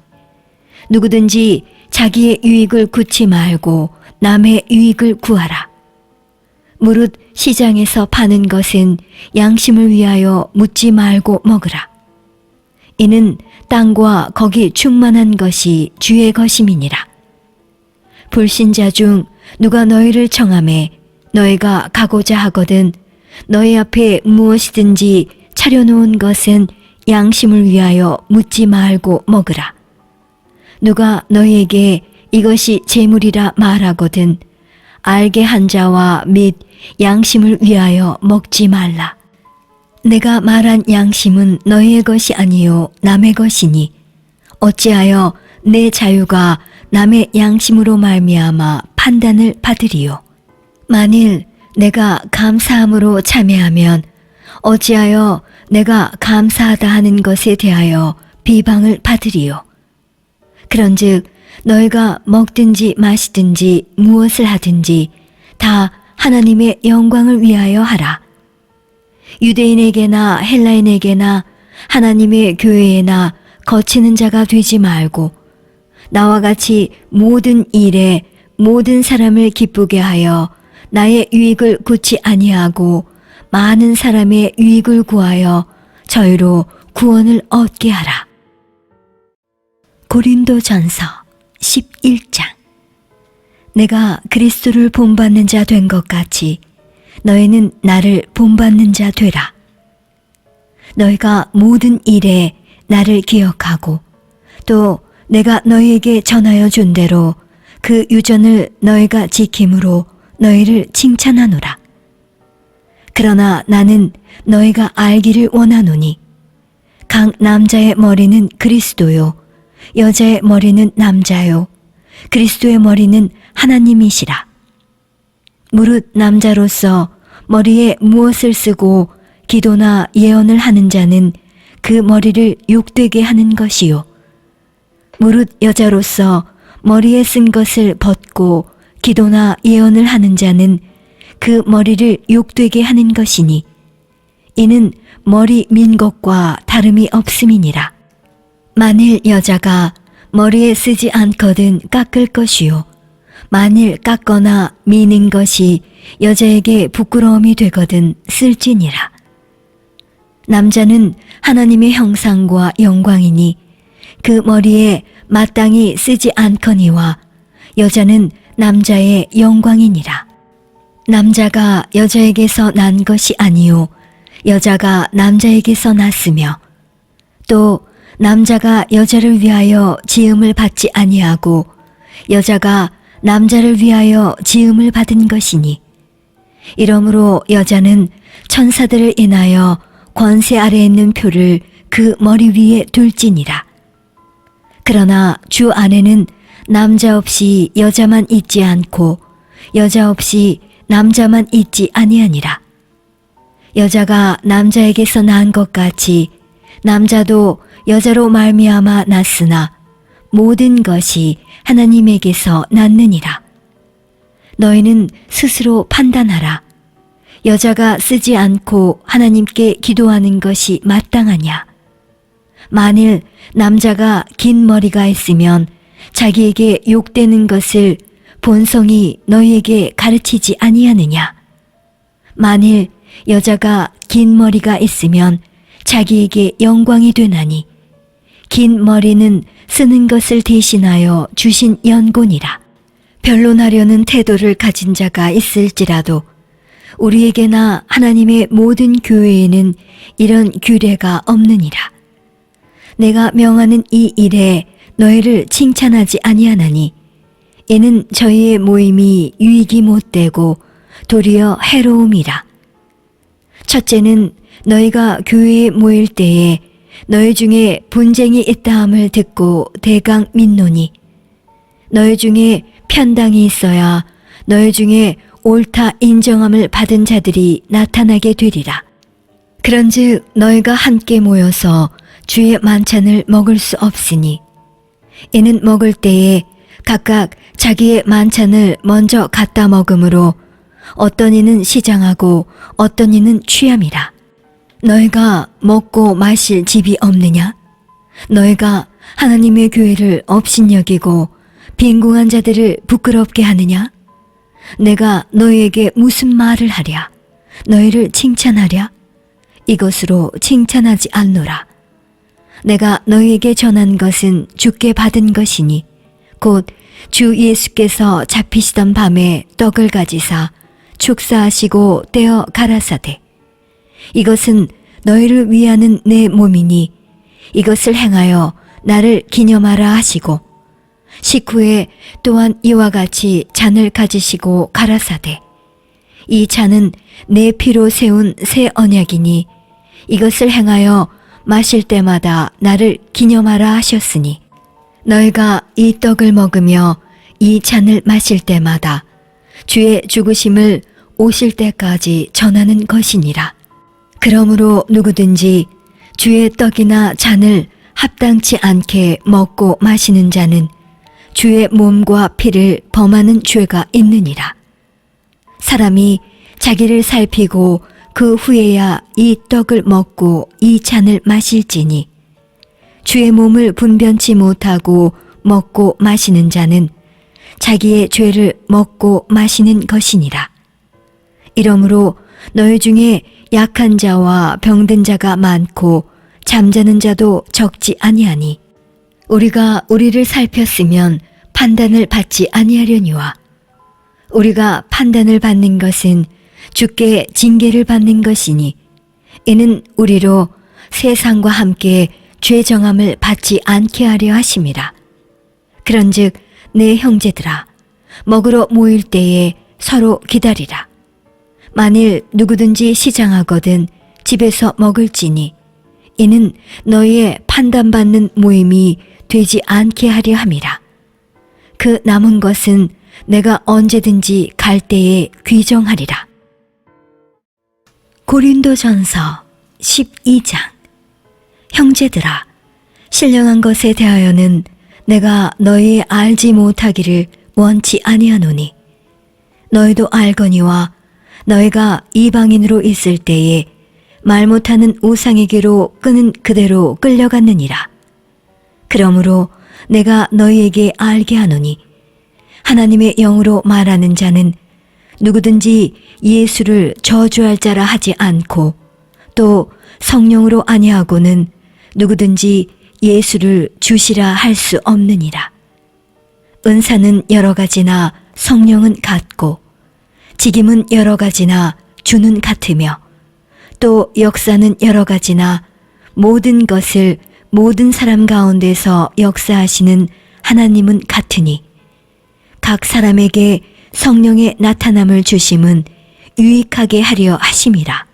누구든지 자기의 유익을 구치 말고 남의 유익을 구하라. 무릇 시장에서 파는 것은 양심을 위하여 묻지 말고 먹으라. 이는 땅과 거기 충만한 것이 주의 것임이니라. 불신자 중 누가 너희를 청하매 너희가 가고자 하거든 너희 앞에 무엇이든지 차려놓은 것은 양심을 위하여 묻지 말고 먹으라. 누가 너희에게 이것이 재물이라 말하거든 알게 한 자와 및 양심을 위하여 먹지 말라. 내가 말한 양심은 너희의 것이 아니요 남의 것이니 어찌하여 내 자유가 남의 양심으로 말미암아 판단을 받으리요. 만일 내가 감사함으로 참여하면 어찌하여 내가 감사하다 하는 것에 대하여 비방을 받으리요. 그런즉 너희가 먹든지 마시든지 무엇을 하든지 다 하나님의 영광을 위하여 하라. 유대인에게나 헬라인에게나 하나님의 교회에나 거치는 자가 되지 말고 나와 같이 모든 일에 모든 사람을 기쁘게 하여 나의 유익을 구치 아니하고 많은 사람의 유익을 구하여 저희로 구원을 얻게 하라. 고린도전서 11장. 내가 그리스도를 본받는 자 된 것 같이 너희는 나를 본받는 자 되라. 너희가 모든 일에 나를 기억하고 또 내가 너희에게 전하여 준 대로 그 유전을 너희가 지킴으로 너희를 칭찬하노라. 그러나 나는 너희가 알기를 원하노니 각 남자의 머리는 그리스도요 여자의 머리는 남자요 그리스도의 머리는 하나님이시라. 무릇 남자로서 머리에 무엇을 쓰고 기도나 예언을 하는 자는 그 머리를 욕되게 하는 것이요 무릇 여자로서 머리에 쓴 것을 벗고 기도나 예언을 하는 자는 그 머리를 욕되게 하는 것이니 이는 머리 민 것과 다름이 없음이니라. 만일 여자가 머리에 쓰지 않거든 깎을 것이요 만일 깎거나 미는 것이 여자에게 부끄러움이 되거든 쓸지니라. 남자는 하나님의 형상과 영광이니 그 머리에 마땅히 쓰지 않거니와 여자는 남자의 영광이니라. 남자가 여자에게서 난 것이 아니요 여자가 남자에게서 났으며 또 남자가 여자를 위하여 지음을 받지 아니하고 여자가 남자를 위하여 지음을 받은 것이니 이러므로 여자는 천사들을 인하여 권세 아래에 있는 표를 그 머리 위에 둘지니라. 그러나 주 안에는 남자 없이 여자만 있지 않고 여자 없이 남자만 있지 아니하니라. 여자가 남자에게서 난 것 같이 남자도 여자로 말미암아 났으나 모든 것이 하나님에게서 났느니라. 너희는 스스로 판단하라. 여자가 쓰지 않고 하나님께 기도하는 것이 마땅하냐? 만일 남자가 긴 머리가 있으면 자기에게 욕되는 것을 본성이 너희에게 가르치지 아니하느냐? 만일 여자가 긴 머리가 있으면 자기에게 영광이 되나니 긴 머리는 쓰는 것을 대신하여 주신 연고니라. 변론하려는 태도를 가진 자가 있을지라도 우리에게나 하나님의 모든 교회에는 이런 규례가 없느니라. 내가 명하는 이 일에 너희를 칭찬하지 아니하나니 이는 저희의 모임이 유익이 못되고 도리어 해로움이라. 첫째는 너희가 교회에 모일 때에 너희 중에 분쟁이 있다함을 듣고 대강 믿노니 너희 중에 편당이 있어야 너희 중에 옳다 인정함을 받은 자들이 나타나게 되리라. 그런즉 너희가 함께 모여서 주의 만찬을 먹을 수 없으니 이는 먹을 때에 각각 자기의 만찬을 먼저 갖다 먹으므로 어떤 이는 시장하고 어떤 이는 취함이라. 너희가 먹고 마실 집이 없느냐? 너희가 하나님의 교회를 업신여기고 빈궁한 자들을 부끄럽게 하느냐? 내가 너희에게 무슨 말을 하랴? 너희를 칭찬하랴? 이것으로 칭찬하지 않노라. 내가 너희에게 전한 것은 주께 받은 것이니 곧 주 예수께서 잡히시던 밤에 떡을 가지사 축사하시고 떼어 가라사대 이것은 너희를 위하는 내 몸이니 이것을 행하여 나를 기념하라 하시고 식후에 또한 이와 같이 잔을 가지시고 가라사대 이 잔은 내 피로 세운 새 언약이니 이것을 행하여 마실 때마다 나를 기념하라 하셨으니 너희가 이 떡을 먹으며 이 잔을 마실 때마다 주의 죽으심을 오실 때까지 전하는 것이니라. 그러므로 누구든지 주의 떡이나 잔을 합당치 않게 먹고 마시는 자는 주의 몸과 피를 범하는 죄가 있느니라. 사람이 자기를 살피고 그 후에야 이 떡을 먹고 이 잔을 마실지니 주의 몸을 분변치 못하고 먹고 마시는 자는 자기의 죄를 먹고 마시는 것이니라. 이러므로 너희 중에 약한 자와 병든 자가 많고 잠자는 자도 적지 아니하니 우리가 우리를 살폈으면 판단을 받지 아니하려니와 우리가 판단을 받는 것은 주께 징계를 받는 것이니 이는 우리로 세상과 함께 죄 정함을 받지 않게 하려 하심이라. 그런즉 내 형제들아 먹으러 모일 때에 서로 기다리라. 만일 누구든지 시장하거든 집에서 먹을지니 이는 너희의 판단받는 모임이 되지 않게 하려 함이라. 그 남은 것은 내가 언제든지 갈 때에 귀정하리라. 고린도전서 12장. 형제들아, 신령한 것에 대하여는 내가 너희 알지 못하기를 원치 아니하노니 너희도 알거니와 너희가 이방인으로 있을 때에 말 못하는 우상에게로 끄는 그대로 끌려갔느니라. 그러므로 내가 너희에게 알게 하노니 하나님의 영으로 말하는 자는 누구든지 예수를 저주할 자라 하지 않고 또 성령으로 아니하고는 누구든지 예수를 주시라 할 수 없느니라. 은사는 여러 가지나 성령은 같고 직임은 여러 가지나 주는 같으며 또 역사는 여러 가지나 모든 것을 모든 사람 가운데서 역사하시는 하나님은 같으니 각 사람에게 성령의 나타남을 주심은 유익하게 하려 하심이라.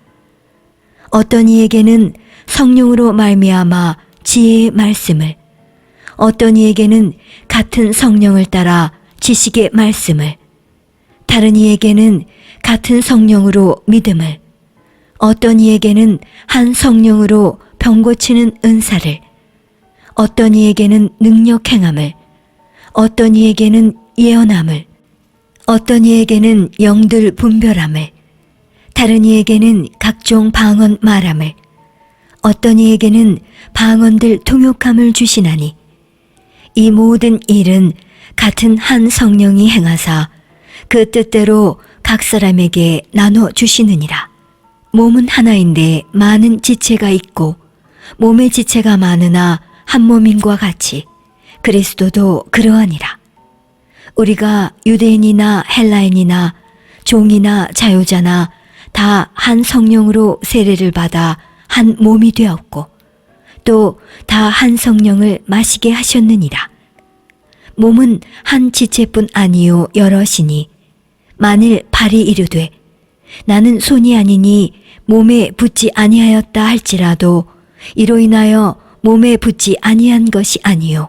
어떤 이에게는 성령으로 말미암아 지혜의 말씀을, 어떤 이에게는 같은 성령을 따라 지식의 말씀을, 다른 이에게는 같은 성령으로 믿음을, 어떤 이에게는 한 성령으로 병 고치는 은사를, 어떤 이에게는 능력 행함을, 어떤 이에게는 예언함을, 어떤 이에게는 영들 분별함을, 다른 이에게는 각종 방언 말함을, 어떤 이에게는 방언들 통역함을 주시나니 이 모든 일은 같은 한 성령이 행하사 그 뜻대로 각 사람에게 나눠 주시느니라. 몸은 하나인데 많은 지체가 있고 몸의 지체가 많으나 한 몸인과 같이 그리스도도 그러하니라. 우리가 유대인이나 헬라인이나 종이나 자유자나 다 한 성령으로 세례를 받아 한 몸이 되었고 또 다 한 성령을 마시게 하셨느니라. 몸은 한 지체뿐 아니요 여럿이니 만일 발이 이르되 나는 손이 아니니 몸에 붙지 아니하였다 할지라도 이로 인하여 몸에 붙지 아니한 것이 아니요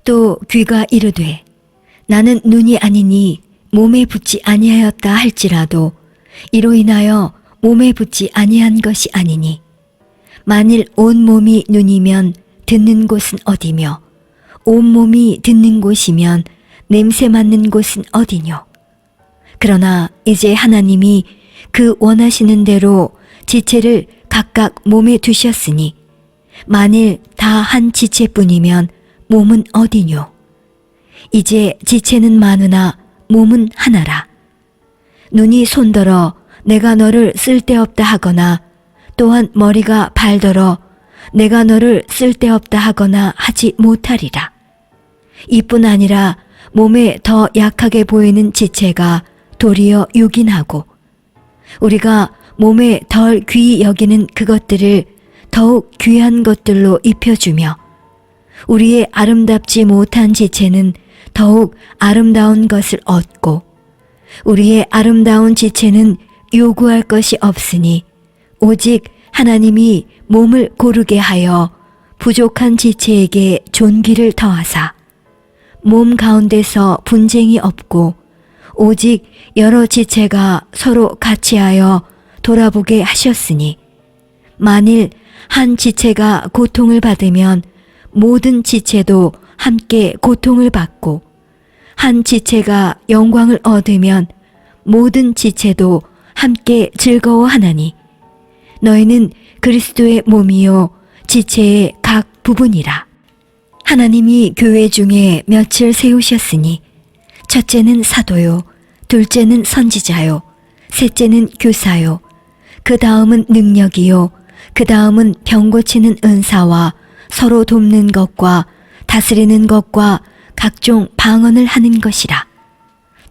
또 귀가 이르되 나는 눈이 아니니 몸에 붙지 아니하였다 할지라도 이로 인하여 몸에 붙지 아니한 것이 아니니 만일 온 몸이 눈이면 듣는 곳은 어디며 온 몸이 듣는 곳이면 냄새 맡는 곳은 어디뇨. 그러나 이제 하나님이 그 원하시는 대로 지체를 각각 몸에 두셨으니 만일 다 한 지체뿐이면 몸은 어디뇨. 이제 지체는 많으나 몸은 하나라. 눈이 손더러 내가 너를 쓸데없다 하거나 또한 머리가 발더러 내가 너를 쓸데없다 하거나 하지 못하리라. 이뿐 아니라 몸에 더 약하게 보이는 지체가 도리어 유긴하고 우리가 몸에 덜 귀히 여기는 그것들을 더욱 귀한 것들로 입혀주며 우리의 아름답지 못한 지체는 더욱 아름다운 것을 얻고 우리의 아름다운 지체는 요구할 것이 없으니 오직 하나님이 몸을 고르게 하여 부족한 지체에게 존귀를 더하사 몸 가운데서 분쟁이 없고 오직 여러 지체가 서로 같이하여 돌아보게 하셨으니 만일 한 지체가 고통을 받으면 모든 지체도 함께 고통을 받고, 한 지체가 영광을 얻으면 모든 지체도 함께 즐거워하나니, 너희는 그리스도의 몸이요 지체의 각 부분이라. 하나님이 교회 중에 몇을 세우셨으니, 첫째는 사도요, 둘째는 선지자요, 셋째는 교사요, 그 다음은 능력이요, 그 다음은 병 고치는 은사와 서로 돕는 것과 다스리는 것과 각종 방언을 하는 것이라.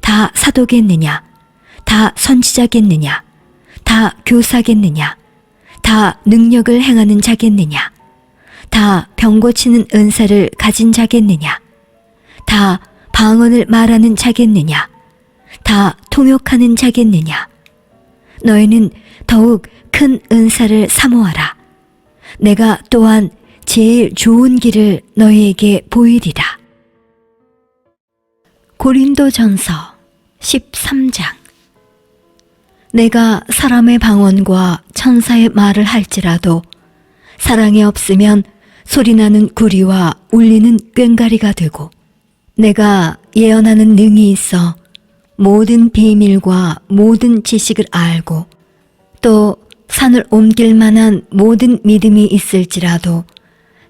다 사도겠느냐? 다 선지자겠느냐? 다 교사겠느냐? 다 능력을 행하는 자겠느냐? 다 병 고치는 은사를 가진 자겠느냐? 다 방언을 말하는 자겠느냐? 다 통역하는 자겠느냐? 너희는 더욱 큰 은사를 사모하라. 내가 또한 제일 좋은 길을 너희에게 보이리라. 고린도전서 13장. 내가 사람의 방언과 천사의 말을 할지라도 사랑이 없으면 소리나는 구리와 울리는 꽹과리가 되고, 내가 예언하는 능이 있어 모든 비밀과 모든 지식을 알고 또 산을 옮길 만한 모든 믿음이 있을지라도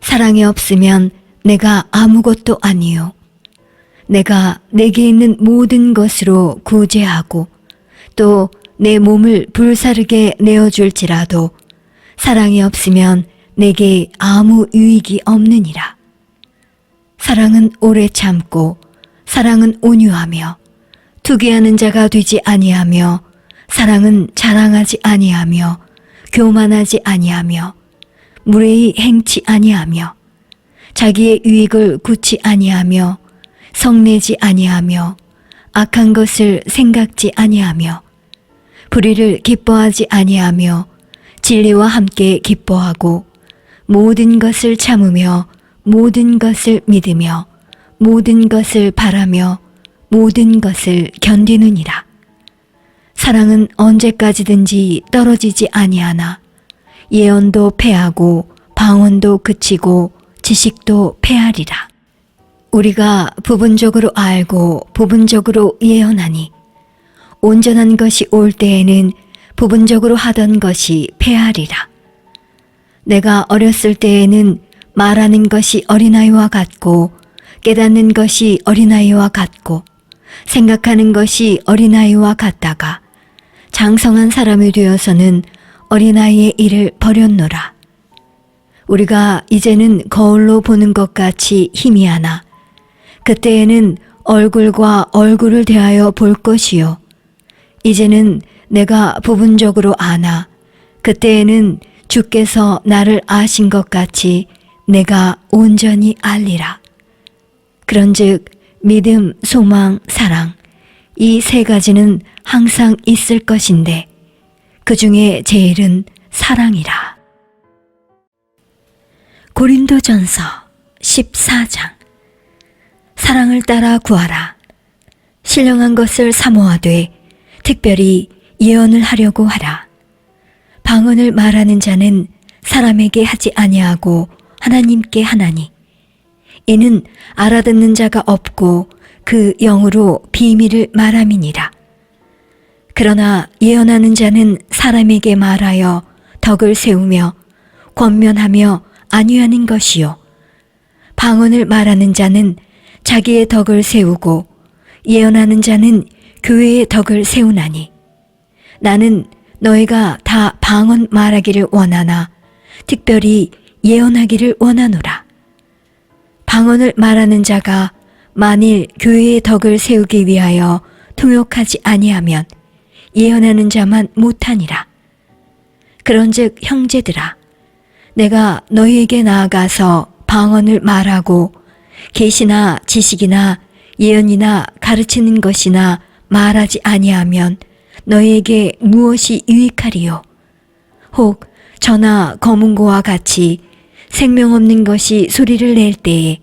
사랑이 없으면 내가 아무것도 아니요. 내가 내게 있는 모든 것으로 구제하고 또 내 몸을 불사르게 내어줄지라도 사랑이 없으면 내게 아무 유익이 없느니라. 사랑은 오래 참고 사랑은 온유하며 투기하는 자가 되지 아니하며 사랑은 자랑하지 아니하며 교만하지 아니하며 무례히 행치 아니하며 자기의 유익을 굳지 아니하며 성내지 아니하며 악한 것을 생각지 아니하며 불의를 기뻐하지 아니하며 진리와 함께 기뻐하고 모든 것을 참으며 모든 것을 믿으며 모든 것을 바라며 모든 것을 견디느니라. 사랑은 언제까지든지 떨어지지 아니하나 예언도 패하고 방언도 그치고 지식도 패하리라. 우리가 부분적으로 알고 부분적으로 예언하니 온전한 것이 올 때에는 부분적으로 하던 것이 패하리라. 내가 어렸을 때에는 말하는 것이 어린아이와 같고 깨닫는 것이 어린아이와 같고 생각하는 것이 어린아이와 같다가 장성한 사람이 되어서는 어린아이의 일을 버렸노라. 우리가 이제는 거울로 보는 것 같이 희미하나 그때에는 얼굴과 얼굴을 대하여 볼 것이요. 이제는 내가 부분적으로 아나 그때에는 주께서 나를 아신 것 같이 내가 온전히 알리라. 그런즉 믿음, 소망, 사랑 이 세 가지는 항상 있을 것인데 그 중에 제일은 사랑이라. 고린도전서 14장. 사랑을 따라 구하라. 신령한 것을 사모하되 특별히 예언을 하려고 하라. 방언을 말하는 자는 사람에게 하지 아니하고 하나님께 하나니 이는 알아듣는 자가 없고 그 영으로 비밀을 말함이니라. 그러나 예언하는 자는 사람에게 말하여 덕을 세우며 권면하며 안위하는 것이요. 방언을 말하는 자는 자기의 덕을 세우고 예언하는 자는 교회의 덕을 세우나니 나는 너희가 다 방언 말하기를 원하나 특별히 예언하기를 원하노라. 방언을 말하는 자가 만일 교회의 덕을 세우기 위하여 통역하지 아니하면 예언하는 자만 못하니라. 그런즉 형제들아, 내가 너희에게 나아가서 방언을 말하고 계시나 지식이나 예언이나 가르치는 것이나 말하지 아니하면 너희에게 무엇이 유익하리요? 혹 저나 검은고와 같이 생명 없는 것이 소리를 낼 때에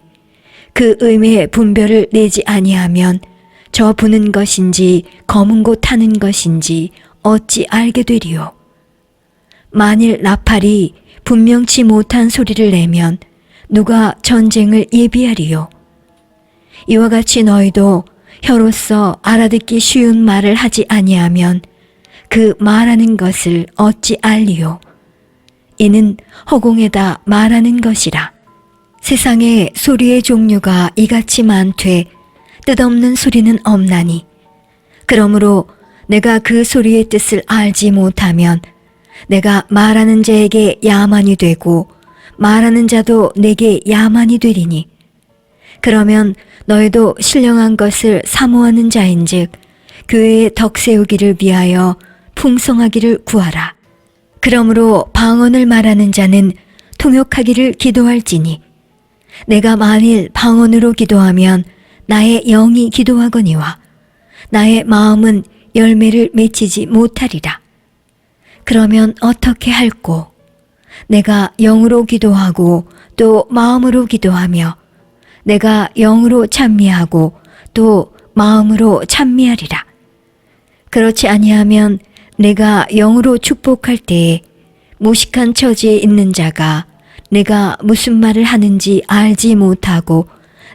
그 음의 분별을 내지 아니하면 저 부는 것인지 검은고 타는 것인지 어찌 알게 되리요? 만일 나팔이 분명치 못한 소리를 내면 누가 전쟁을 예비하리요? 이와 같이 너희도 혀로서 알아듣기 쉬운 말을 하지 아니하면 그 말하는 것을 어찌 알리요? 이는 허공에다 말하는 것이라. 세상에 소리의 종류가 이같이 많되 뜻없는 소리는 없나니, 그러므로 내가 그 소리의 뜻을 알지 못하면 내가 말하는 자에게 야만이 되고 말하는 자도 내게 야만이 되리니, 그러면 너희도 신령한 것을 사모하는 자인즉 교회의 덕 세우기를 위하여 풍성하기를 구하라. 그러므로 방언을 말하는 자는 통역하기를 기도할지니, 내가 만일 방언으로 기도하면 나의 영이 기도하거니와 나의 마음은 열매를 맺히지 못하리라. 그러면 어떻게 할꼬? 내가 영으로 기도하고 또 마음으로 기도하며 내가 영으로 찬미하고 또 마음으로 찬미하리라. 그렇지 아니하면 내가 영으로 축복할 때에 무식한 처지에 있는 자가 내가 무슨 말을 하는지 알지 못하고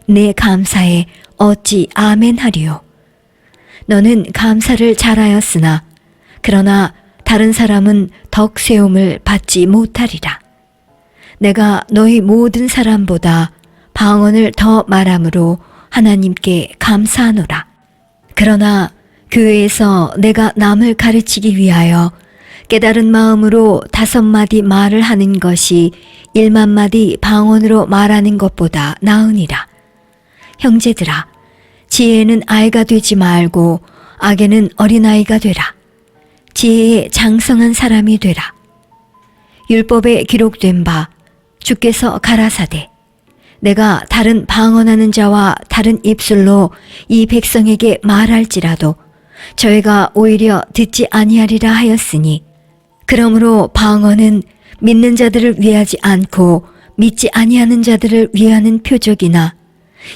내 감사에 어찌 아멘하리요? 너는 감사를 잘하였으나 그러나 다른 사람은 덕 세움을 받지 못하리라. 내가 너희 모든 사람보다 방언을 더 말함으로 하나님께 감사하노라. 그러나 교회에서 내가 남을 가르치기 위하여 깨달은 마음으로 5마디 말을 하는 것이 1만마디 방언으로 말하는 것보다 나으니라. 형제들아, 지혜는 아이가 되지 말고 악에는 어린아이가 되라. 지혜에 장성한 사람이 되라. 율법에 기록된 바 주께서 가라사대 내가 다른 방언하는 자와 다른 입술로 이 백성에게 말할지라도 저희가 오히려 듣지 아니하리라 하였으니, 그러므로 방언은 믿는 자들을 위하지 않고 믿지 아니하는 자들을 위하는 표적이나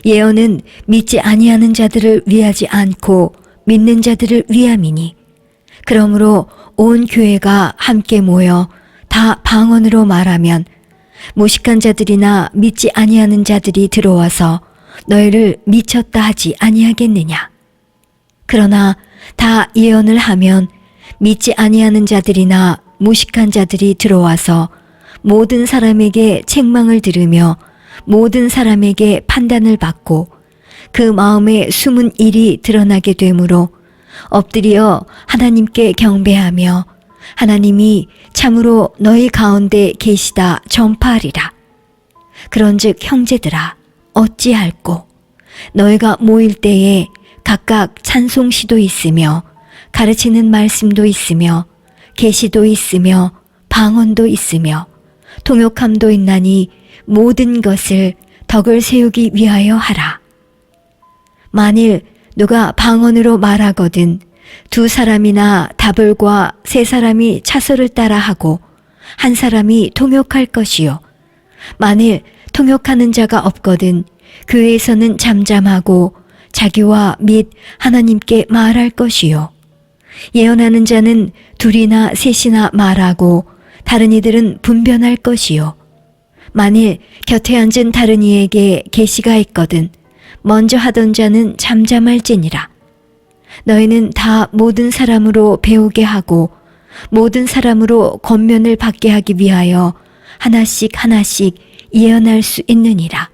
예언은 믿지 아니하는 자들을 위하지 않고 믿는 자들을 위함이니, 그러므로 온 교회가 함께 모여 다 방언으로 말하면 무식한 자들이나 믿지 아니하는 자들이 들어와서 너희를 미쳤다 하지 아니하겠느냐. 그러나 다 예언을 하면 믿지 아니하는 자들이나 무식한 자들이 들어와서 모든 사람에게 책망을 들으며 모든 사람에게 판단을 받고 그 마음에 숨은 일이 드러나게 되므로 엎드려 하나님께 경배하며 하나님이 참으로 너희 가운데 계시다 전파하리라. 그런즉 형제들아, 어찌할꼬? 너희가 모일 때에 각각 찬송시도 있으며 가르치는 말씀도 있으며 계시도 있으며 방언도 있으며 통역함도 있나니 모든 것을 덕을 세우기 위하여 하라. 만일 누가 방언으로 말하거든 2사람이나 다불과 3사람이 차소를 따라하고 1사람이 통역할 것이요. 만일 통역하는 자가 없거든 교회에서는 잠잠하고 자기와 및 하나님께 말할 것이요. 예언하는 자는 2이나 3이나 말하고 다른 이들은 분변할 것이요. 만일 곁에 앉은 다른 이에게 계시가 있거든 먼저 하던 자는 잠잠할지니라. 너희는 다 모든 사람으로 배우게 하고 모든 사람으로 권면을 받게 하기 위하여 하나씩 하나씩 예언할 수 있느니라.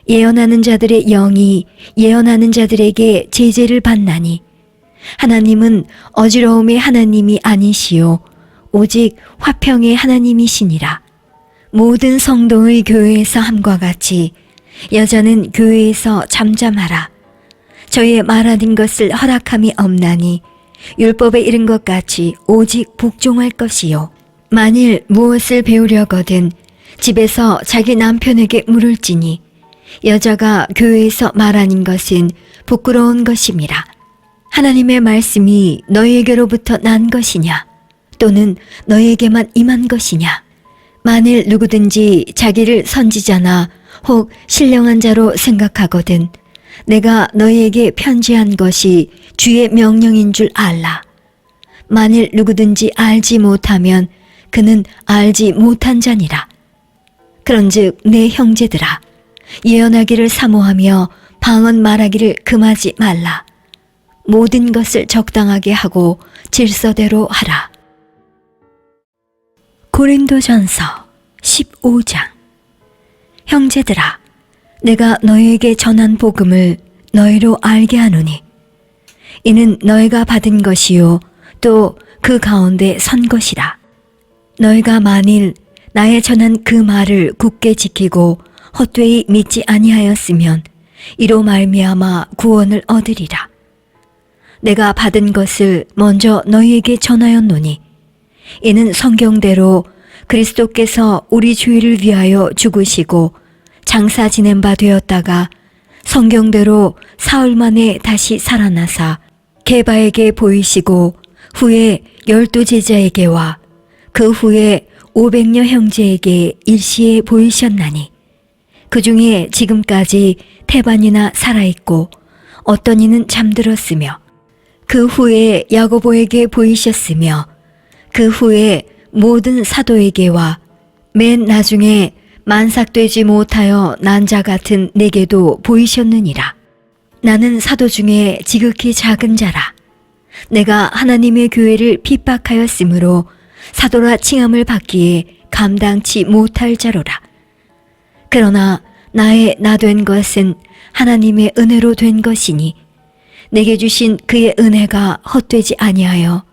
예언하는 자들의 영이 예언하는 자들에게 제재를 받나니 하나님은 어지러움의 하나님이 아니시요 오직 화평의 하나님이시니라. 모든 성도의 교회에서 함과 같이 여자는 교회에서 잠잠하라. 저희의 말하는 것을 허락함이 없나니 율법에 이른 것 같이 오직 복종할 것이요. 만일 무엇을 배우려거든 집에서 자기 남편에게 물을지니 여자가 교회에서 말하는 것은 부끄러운 것임이라. 하나님의 말씀이 너희에게로부터 난 것이냐 또는 너희에게만 임한 것이냐. 만일 누구든지 자기를 선지자나 혹 신령한 자로 생각하거든 내가 너희에게 편지한 것이 주의 명령인 줄 알라. 만일 누구든지 알지 못하면 그는 알지 못한 자니라. 그런즉 내 형제들아, 예언하기를 사모하며 방언 말하기를 금하지 말라. 모든 것을 적당하게 하고 질서대로 하라. 고린도전서 15장. 형제들아, 내가 너희에게 전한 복음을 너희로 알게 하노니 이는 너희가 받은 것이요 또 그 가운데 선 것이라. 너희가 만일 나의 전한 그 말을 굳게 지키고 헛되이 믿지 아니하였으면 이로 말미암아 구원을 얻으리라. 내가 받은 것을 먼저 너희에게 전하였노니 이는 성경대로 그리스도께서 우리 주의를 위하여 죽으시고 장사 지낸 바 되었다가 성경대로 사흘 만에 다시 살아나사 게바에게 보이시고 후에 12 제자에게와 그 후에 500여 형제에게 일시에 보이셨나니 그 중에 지금까지 태반이나 살아있고 어떤 이는 잠들었으며 그 후에 야고보에게 보이셨으며 그 후에 모든 사도에게와 맨 나중에 만삭되지 못하여 난 자 같은 내게도 보이셨느니라. 나는 사도 중에 지극히 작은 자라. 내가 하나님의 교회를 핍박하였으므로 사도라 칭함을 받기에 감당치 못할 자로라. 그러나 나의 나 된 것은 하나님의 은혜로 된 것이니 내게 주신 그의 은혜가 헛되지 아니하여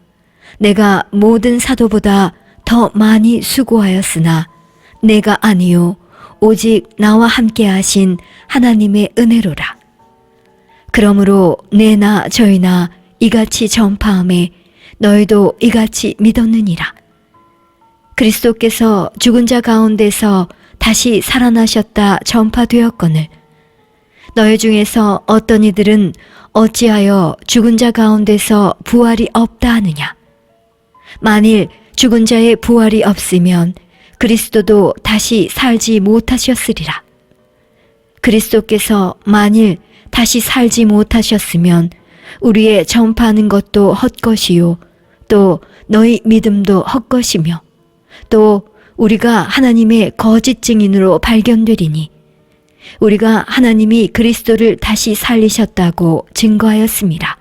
내가 모든 사도보다 더 많이 수고하였으나 내가 아니요 오직 나와 함께 하신 하나님의 은혜로라. 그러므로 내나 저희나 이같이 전파함에 너희도 이같이 믿었느니라. 그리스도께서 죽은 자 가운데서 다시 살아나셨다 전파되었거늘 너희 중에서 어떤 이들은 어찌하여 죽은 자 가운데서 부활이 없다 하느냐. 만일 죽은 자의 부활이 없으면 그리스도도 다시 살지 못하셨으리라. 그리스도께서 만일 다시 살지 못하셨으면 우리의 전파하는 것도 헛것이요 또 너희 믿음도 헛것이며 또 우리가 하나님의 거짓 증인으로 발견되리니 우리가 하나님이 그리스도를 다시 살리셨다고 증거하였습니다.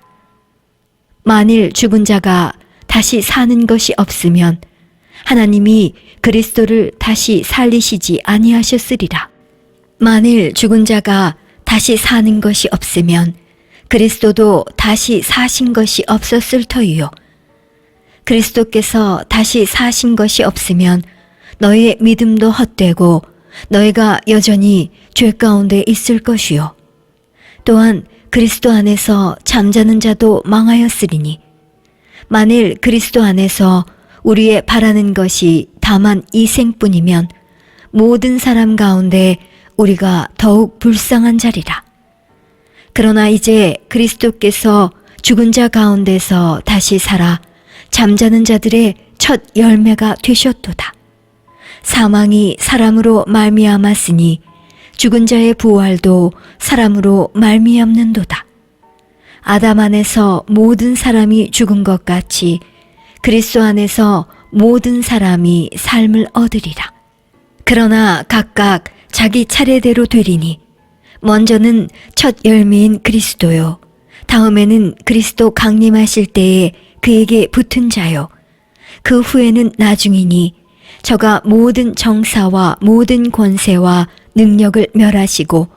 만일 죽은 자가 다시 사는 것이 없으면 하나님이 그리스도를 다시 살리시지 아니하셨으리라. 만일 죽은 자가 다시 사는 것이 없으면 그리스도도 다시 사신 것이 없었을 터이요. 그리스도께서 다시 사신 것이 없으면 너희의 믿음도 헛되고 너희가 여전히 죄 가운데 있을 것이요. 또한 그리스도 안에서 잠자는 자도 망하였으리니 만일 그리스도 안에서 우리의 바라는 것이 다만 이 생뿐이면 모든 사람 가운데 우리가 더욱 불쌍한 자리라. 그러나 이제 그리스도께서 죽은 자 가운데서 다시 살아 잠자는 자들의 첫 열매가 되셨도다. 사망이 사람으로 말미암았으니 죽은 자의 부활도 사람으로 말미암는도다. 아담 안에서 모든 사람이 죽은 것 같이 그리스도 안에서 모든 사람이 삶을 얻으리라. 그러나 각각 자기 차례대로 되리니 먼저는 첫 열매인 그리스도요 다음에는 그리스도 강림하실 때에 그에게 붙은 자요 그 후에는 나중이니 저가 모든 정사와 모든 권세와 능력을 멸하시고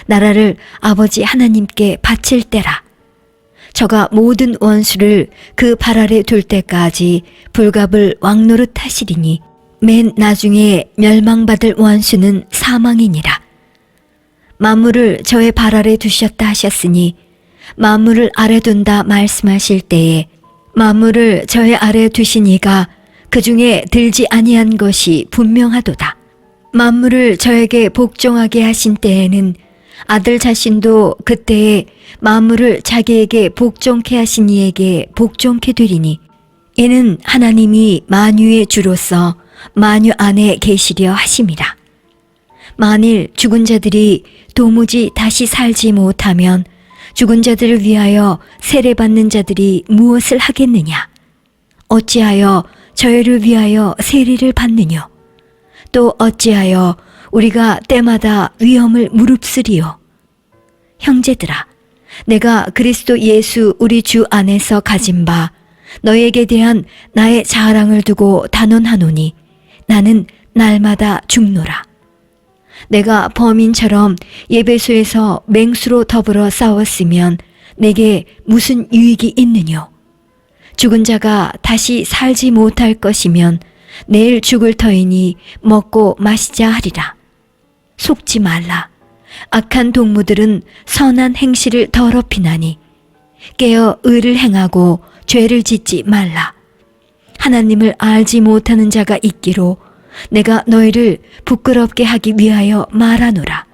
나라를 아버지 하나님께 바칠 때라. 저가 모든 원수를 그 발 아래 둘 때까지 불갑을 왕노릇 하시리니 맨 나중에 멸망받을 원수는 사망이니라. 만물을 저의 발 아래 두셨다 하셨으니 만물을 아래 둔다 말씀하실 때에 만물을 저의 아래 두신 이가 그 중에 들지 아니한 것이 분명하도다. 만물을 저에게 복종하게 하신 때에는 아들 자신도 그때에 만물을 자기에게 복종케 하신 이에게 복종케 되리니 이는 하나님이 만유의 주로서 만유 안에 계시려 하심이라. 만일 죽은 자들이 도무지 다시 살지 못하면 죽은 자들을 위하여 세례받는 자들이 무엇을 하겠느냐? 어찌하여 저희를 위하여 세리를 받느뇨? 또 어찌하여 우리가 때마다 위험을 무릅쓰리요? 형제들아, 내가 그리스도 예수 우리 주 안에서 가진 바 너에게 대한 나의 자랑을 두고 단언하노니 나는 날마다 죽노라. 내가 범인처럼 예배소에서 맹수로 더불어 싸웠으면 내게 무슨 유익이 있느뇨? 죽은 자가 다시 살지 못할 것이면 내일 죽을 터이니 먹고 마시자 하리라. 속지 말라. 악한 동무들은 선한 행실을 더럽히나니 깨어 의를 행하고 죄를 짓지 말라. 하나님을 알지 못하는 자가 있기로 내가 너희를 부끄럽게 하기 위하여 말하노라.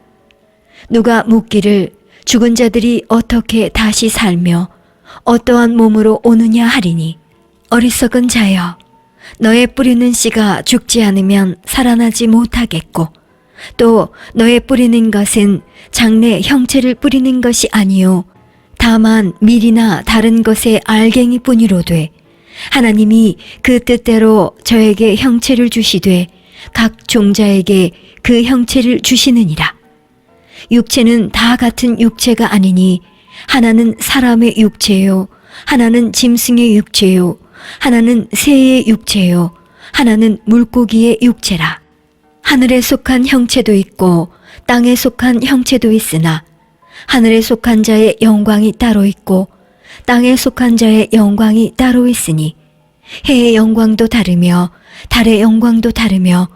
누가 묻기를 죽은 자들이 어떻게 다시 살며 어떠한 몸으로 오느냐 하리니 어리석은 자여, 너의 뿌리는 씨가 죽지 않으면 살아나지 못하겠고 또 너의 뿌리는 것은 장래 형체를 뿌리는 것이 아니요 다만 밀이나 다른 것의 알갱이 뿐이로되 하나님이 그 뜻대로 저에게 형체를 주시되 각 종자에게 그 형체를 주시느니라. 육체는 다 같은 육체가 아니니 하나는 사람의 육체요, 하나는 짐승의 육체요, 하나는 새의 육체요, 하나는 물고기의 육체라. 하늘에 속한 형체도 있고 땅에 속한 형체도 있으나 하늘에 속한 자의 영광이 따로 있고 땅에 속한 자의 영광이 따로 있으니 해의 영광도 다르며 달의 영광도 다르며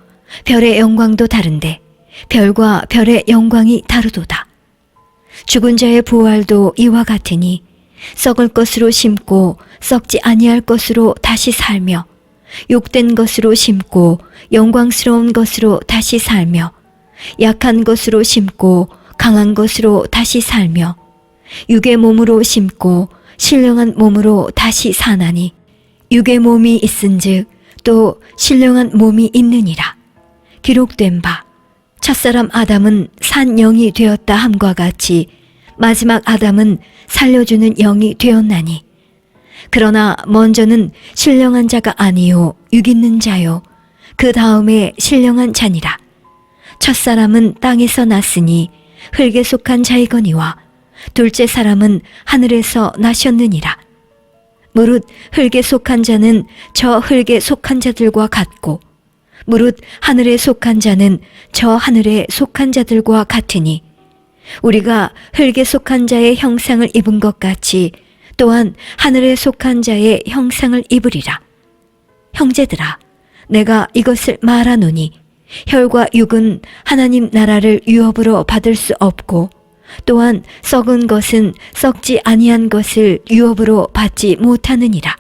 별의 영광도 다른데 별과 별의 영광이 다르도다. 죽은 자의 부활도 이와 같으니 썩을 것으로 심고 썩지 아니할 것으로 다시 살며 욕된 것으로 심고 영광스러운 것으로 다시 살며 약한 것으로 심고 강한 것으로 다시 살며 육의 몸으로 심고 신령한 몸으로 다시 사나니 육의 몸이 있은즉 또 신령한 몸이 있느니라. 기록된 바 첫사람 아담은 산 영이 되었다 함과 같이 마지막 아담은 살려주는 영이 되었나니 그러나 먼저는 신령한 자가 아니요 육 있는 자요 그 다음에 신령한 자니라. 첫사람은 땅에서 났으니 흙에 속한 자이거니와 둘째 사람은 하늘에서 나셨느니라. 무릇 흙에 속한 자는 저 흙에 속한 자들과 같고 무릇 하늘에 속한 자는 저 하늘에 속한 자들과 같으니 우리가 흙에 속한 자의 형상을 입은 것 같이 또한 하늘에 속한 자의 형상을 입으리라. 형제들아, 내가 이것을 말하노니 혈과 육은 하나님 나라를 유업으로 받을 수 없고 또한 썩은 것은 썩지 아니한 것을 유업으로 받지 못하느니라.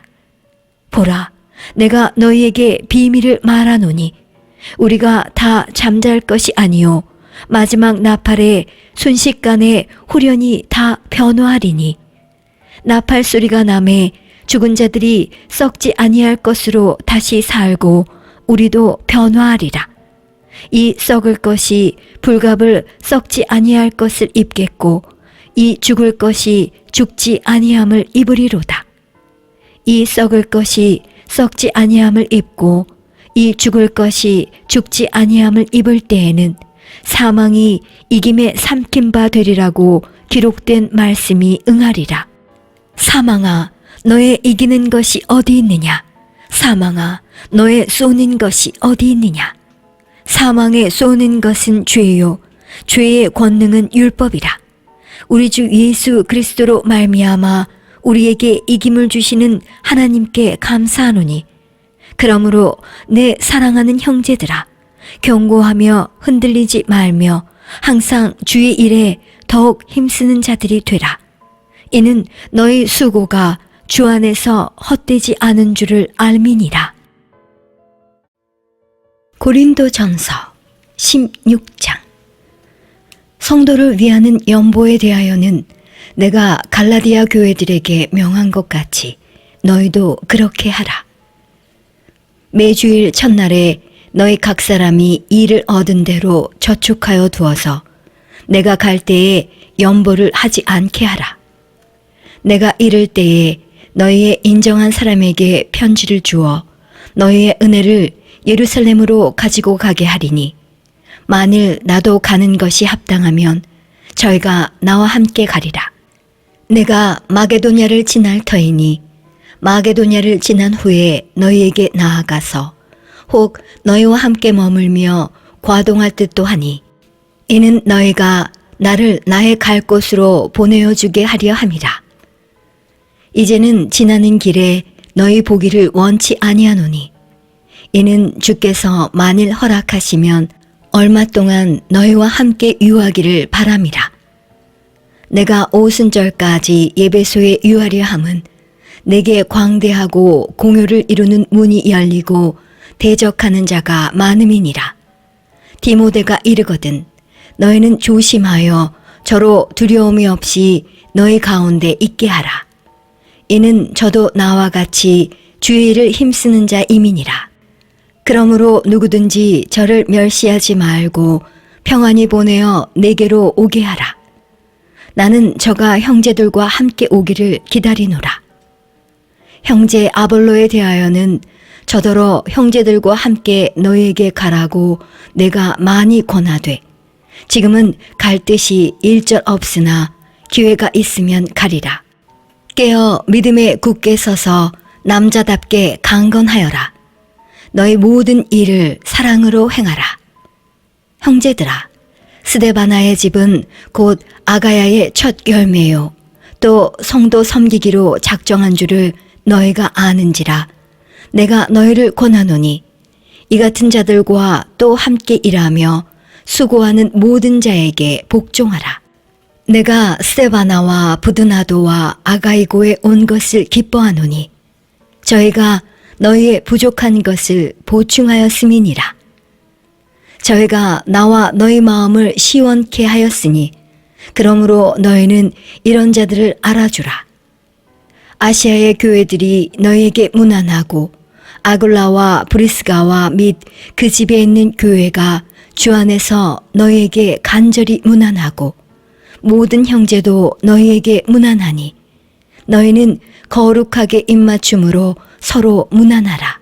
보라, 내가 너희에게 비밀을 말하노니 우리가 다 잠잘 것이 아니요 마지막 나팔에 순식간에 후련히 다 변화하리니 나팔 소리가 나매 죽은 자들이 썩지 아니할 것으로 다시 살고 우리도 변화하리라. 이 썩을 것이 불갑을 썩지 아니할 것을 입겠고 이 죽을 것이 죽지 아니함을 입으리로다. 이 썩을 것이 썩지 아니함을 입고 이 죽을 것이 죽지 아니함을 입을 때에는 사망이 이김에 삼킨 바 되리라고 기록된 말씀이 응하리라. 사망아, 너의 이기는 것이 어디 있느냐? 사망아, 너의 쏘는 것이 어디 있느냐? 사망에 쏘는 것은 죄요, 죄의 권능은 율법이라. 우리 주 예수 그리스도로 말미암아 우리에게 이김을 주시는 하나님께 감사하노니 그러므로 내 사랑하는 형제들아, 경고하며 흔들리지 말며 항상 주의 일에 더욱 힘쓰는 자들이 되라. 이는 너희 수고가 주 안에서 헛되지 않은 줄을 알미니라. 고린도전서 16장. 성도를 위하는 연보에 대하여는 내가 갈라디아 교회들에게 명한 것 같이 너희도 그렇게 하라. 매주일 첫날에 너희 각 사람이 일을 얻은 대로 저축하여 두어서 내가 갈 때에 연보를 하지 않게 하라. 내가 이를 때에 너희의 인정한 사람에게 편지를 주어 너희의 은혜를 예루살렘으로 가지고 가게 하리니 만일 나도 가는 것이 합당하면 저희가 나와 함께 가리라. 내가 마게도냐를 지날 터이니 마게도냐를 지난 후에 너희에게 나아가서 혹 너희와 함께 머물며 과동할 듯도 하니 이는 너희가 나를 나의 갈 곳으로 보내어 주게 하려 함이라. 이제는 지나는 길에 너희 보기를 원치 아니하노니 이는 주께서 만일 허락하시면 얼마 동안 너희와 함께 유하기를 바람이라. 내가 오순절까지 예배소에 유하려 함은 내게 광대하고 공효를 이루는 문이 열리고 대적하는 자가 많음이니라. 디모데가 이르거든 너희는 조심하여 저로 두려움이 없이 너희 가운데 있게 하라. 이는 저도 나와 같이 주의 일을 힘쓰는 자임이니라. 그러므로 누구든지 저를 멸시하지 말고 평안히 보내어 내게로 오게 하라. 나는 저가 형제들과 함께 오기를 기다리노라. 형제 아볼로에 대하여는 저더러 형제들과 함께 너희에게 가라고 내가 많이 권하되 지금은 갈 뜻이 일절 없으나 기회가 있으면 가리라. 깨어 믿음에 굳게 서서 남자답게 강건하여라. 너희 모든 일을 사랑으로 행하라. 형제들아, 스데바나의 집은 곧 아가야의 첫 열매요. 또 성도 섬기기로 작정한 줄을 너희가 아는지라. 내가 너희를 권하노니 이 같은 자들과 또 함께 일하며 수고하는 모든 자에게 복종하라. 내가 스데바나와 부드나도와 아가이고에 온 것을 기뻐하노니 저희가 너희의 부족한 것을 보충하였음이니라. 저희가 나와 너희 마음을 시원케 하였으니 그러므로 너희는 이런 자들을 알아주라. 아시아의 교회들이 너희에게 문안하고 아굴라와 브리스가와 및 그 집에 있는 교회가 주 안에서 너희에게 간절히 문안하고 모든 형제도 너희에게 문안하니 너희는 거룩하게 입맞춤으로 서로 문안하라.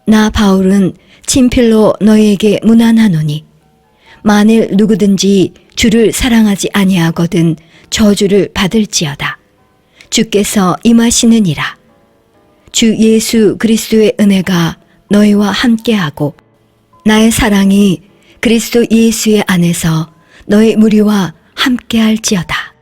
나 바울은 친필로 너희에게 문안하노니 만일 누구든지 주를 사랑하지 아니하거든 저주를 받을지어다. 주께서 임하시느니라. 주 예수 그리스도의 은혜가 너희와 함께하고 나의 사랑이 그리스도 예수의 안에서 너희 무리와 함께할지어다.